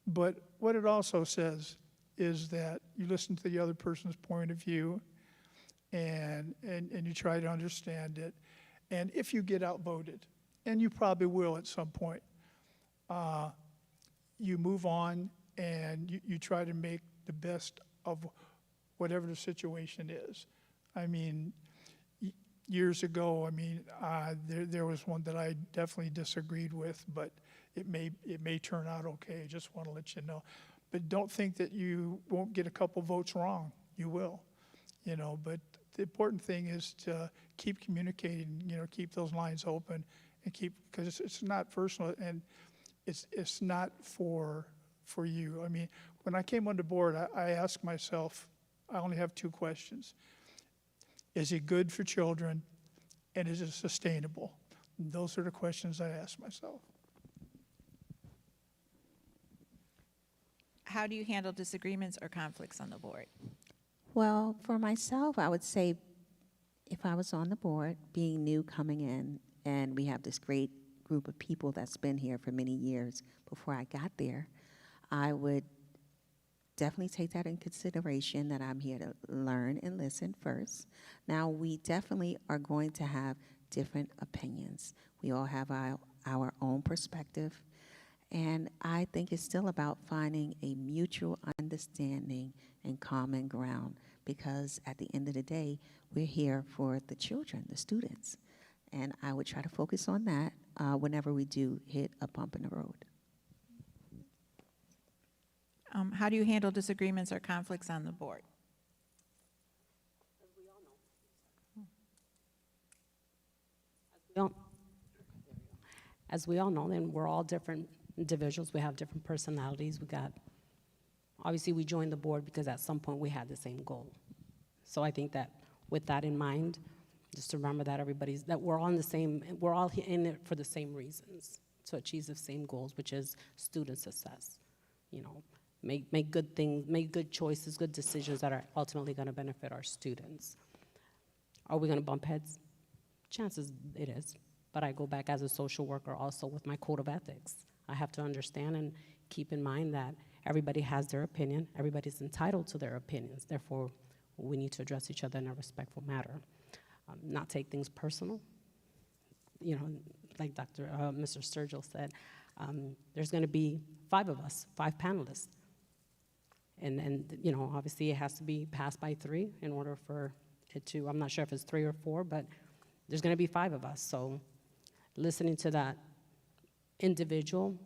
But what it also says is that you listen to the other person's point of view, and you try to understand it. And if you get outvoted, and you probably will at some point, you move on and you try to make the best of whatever the situation is. I mean, years ago, there was one that I definitely disagreed with, but it may turn out okay. I just want to let you know. But don't think that you won't get a couple votes wrong. You will, but the important thing is to keep communicating, keep those lines open and because it's not personal and it's not for you. I mean, when I came on the board, I asked myself, I only have 2 questions. Is it good for children, and is it sustainable? And those are the questions I asked myself. How do you handle disagreements or conflicts on the board? Well, for myself, I would say if I was on the board, being new coming in, and we have this great group of people that's been here for many years before I got there, I would definitely take that in consideration that I'm here to learn and listen first. Now, we definitely are going to have different opinions. We all have our own perspective, and I think it's still about finding a mutual understanding and common ground, because at the end of the day, we're here for the children, the students. And I would try to focus on that whenever we do hit a bump in the road. How do you handle disagreements or conflicts on the board? As we all know, then we're all different individuals. We have different personalities. Obviously, we joined the board because at some point we had the same goal. So I think that with that in mind, just to remember that we're all in it for the same reasons, to achieve the same goals, which is student success. You know, make good things, make good choices, good decisions that are ultimately going to benefit our students. Are we going to bump heads? Chances it is. But I go back as a social worker also with my code of ethics. I have to understand and keep in mind that everybody has their opinion. Everybody's entitled to their opinions. Therefore, we need to address each other in a respectful manner. Not take things personal. You know, like Mr. Sturgill said, there's going to be 5 of us, 5 panelists. And you know, obviously it has to be passed by 3 in order for it to, I'm not sure if it's 3 or 4, but there's going to be 5 of us. So listening to that individual,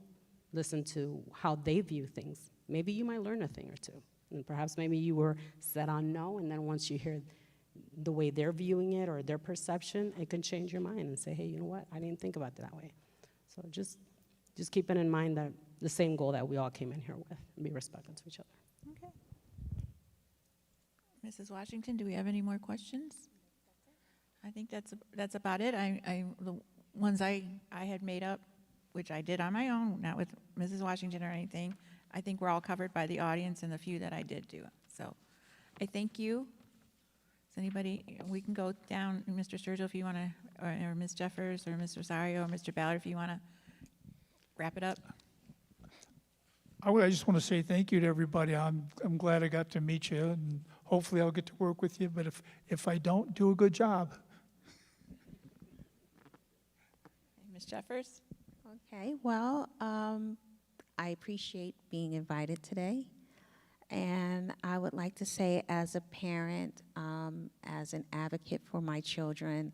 listen to how they view things. Maybe you might learn a thing or two. And perhaps maybe you were set on no, and then once you hear the way they're viewing it or their perception, it can change your mind and say, hey, you know what, I didn't think about it that way. So just keeping in mind that the same goal that we all came in here with, and be respectful to each other. Okay. Mrs. Washington, do we have any more questions? I think that's about it. The ones I had made up, which I did on my own, not with Mrs. Washington or anything, I think we're all covered by the audience and the few that I did do. So I thank you. Does anybody, we can go down, Mr. Sturgill, if you want to, or Ms. Jeffers, or Mr. Rosario, or Mr. Ballard, if you want to wrap it up. I just want to say thank you to everybody. I'm glad I got to meet you, and hopefully I'll get to work with you, but if I don't, do a good job. Ms. Jeffers? Okay, well, I appreciate being invited today. And I would like to say, as a parent, as an advocate for my children,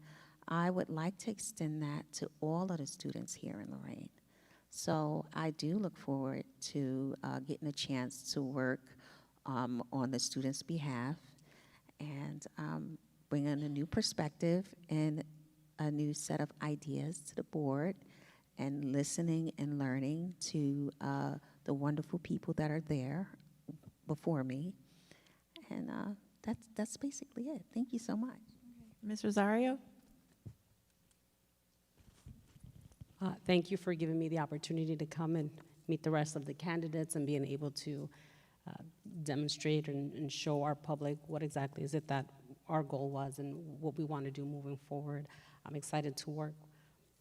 I would like to extend that to all of the students here in Lorain. So I do look forward to getting a chance to work on the students' behalf and bring in a new perspective and a new set of ideas to the board, and listening and learning to the wonderful people that are there before me. And that's basically it. Thank you so much. Ms. Rosario? Thank you for giving me the opportunity to come and meet the rest of the candidates and being able to demonstrate and show our public what exactly is it that our goal was and what we want to do moving forward. I'm excited to work,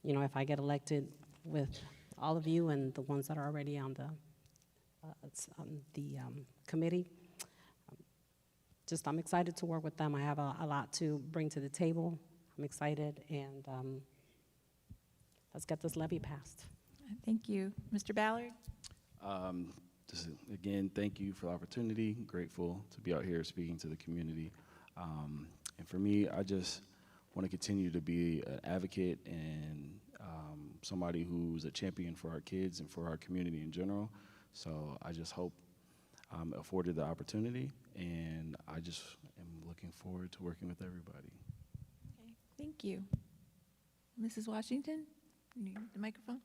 you know, if I get elected, with all of you and the ones that are already on the committee. I'm excited to work with them. I have a lot to bring to the table. I'm excited, and let's get this levy passed. Thank you. Mr. Ballard? Just again, thank you for the opportunity. Grateful to be out here speaking to the community. And for me, I just want to continue to be an advocate and somebody who's a champion for our kids and for our community in general. So I just hope I'm afforded the opportunity, and I just am looking forward to working with everybody. Okay. Thank you. Mrs. Washington, you need the microphone?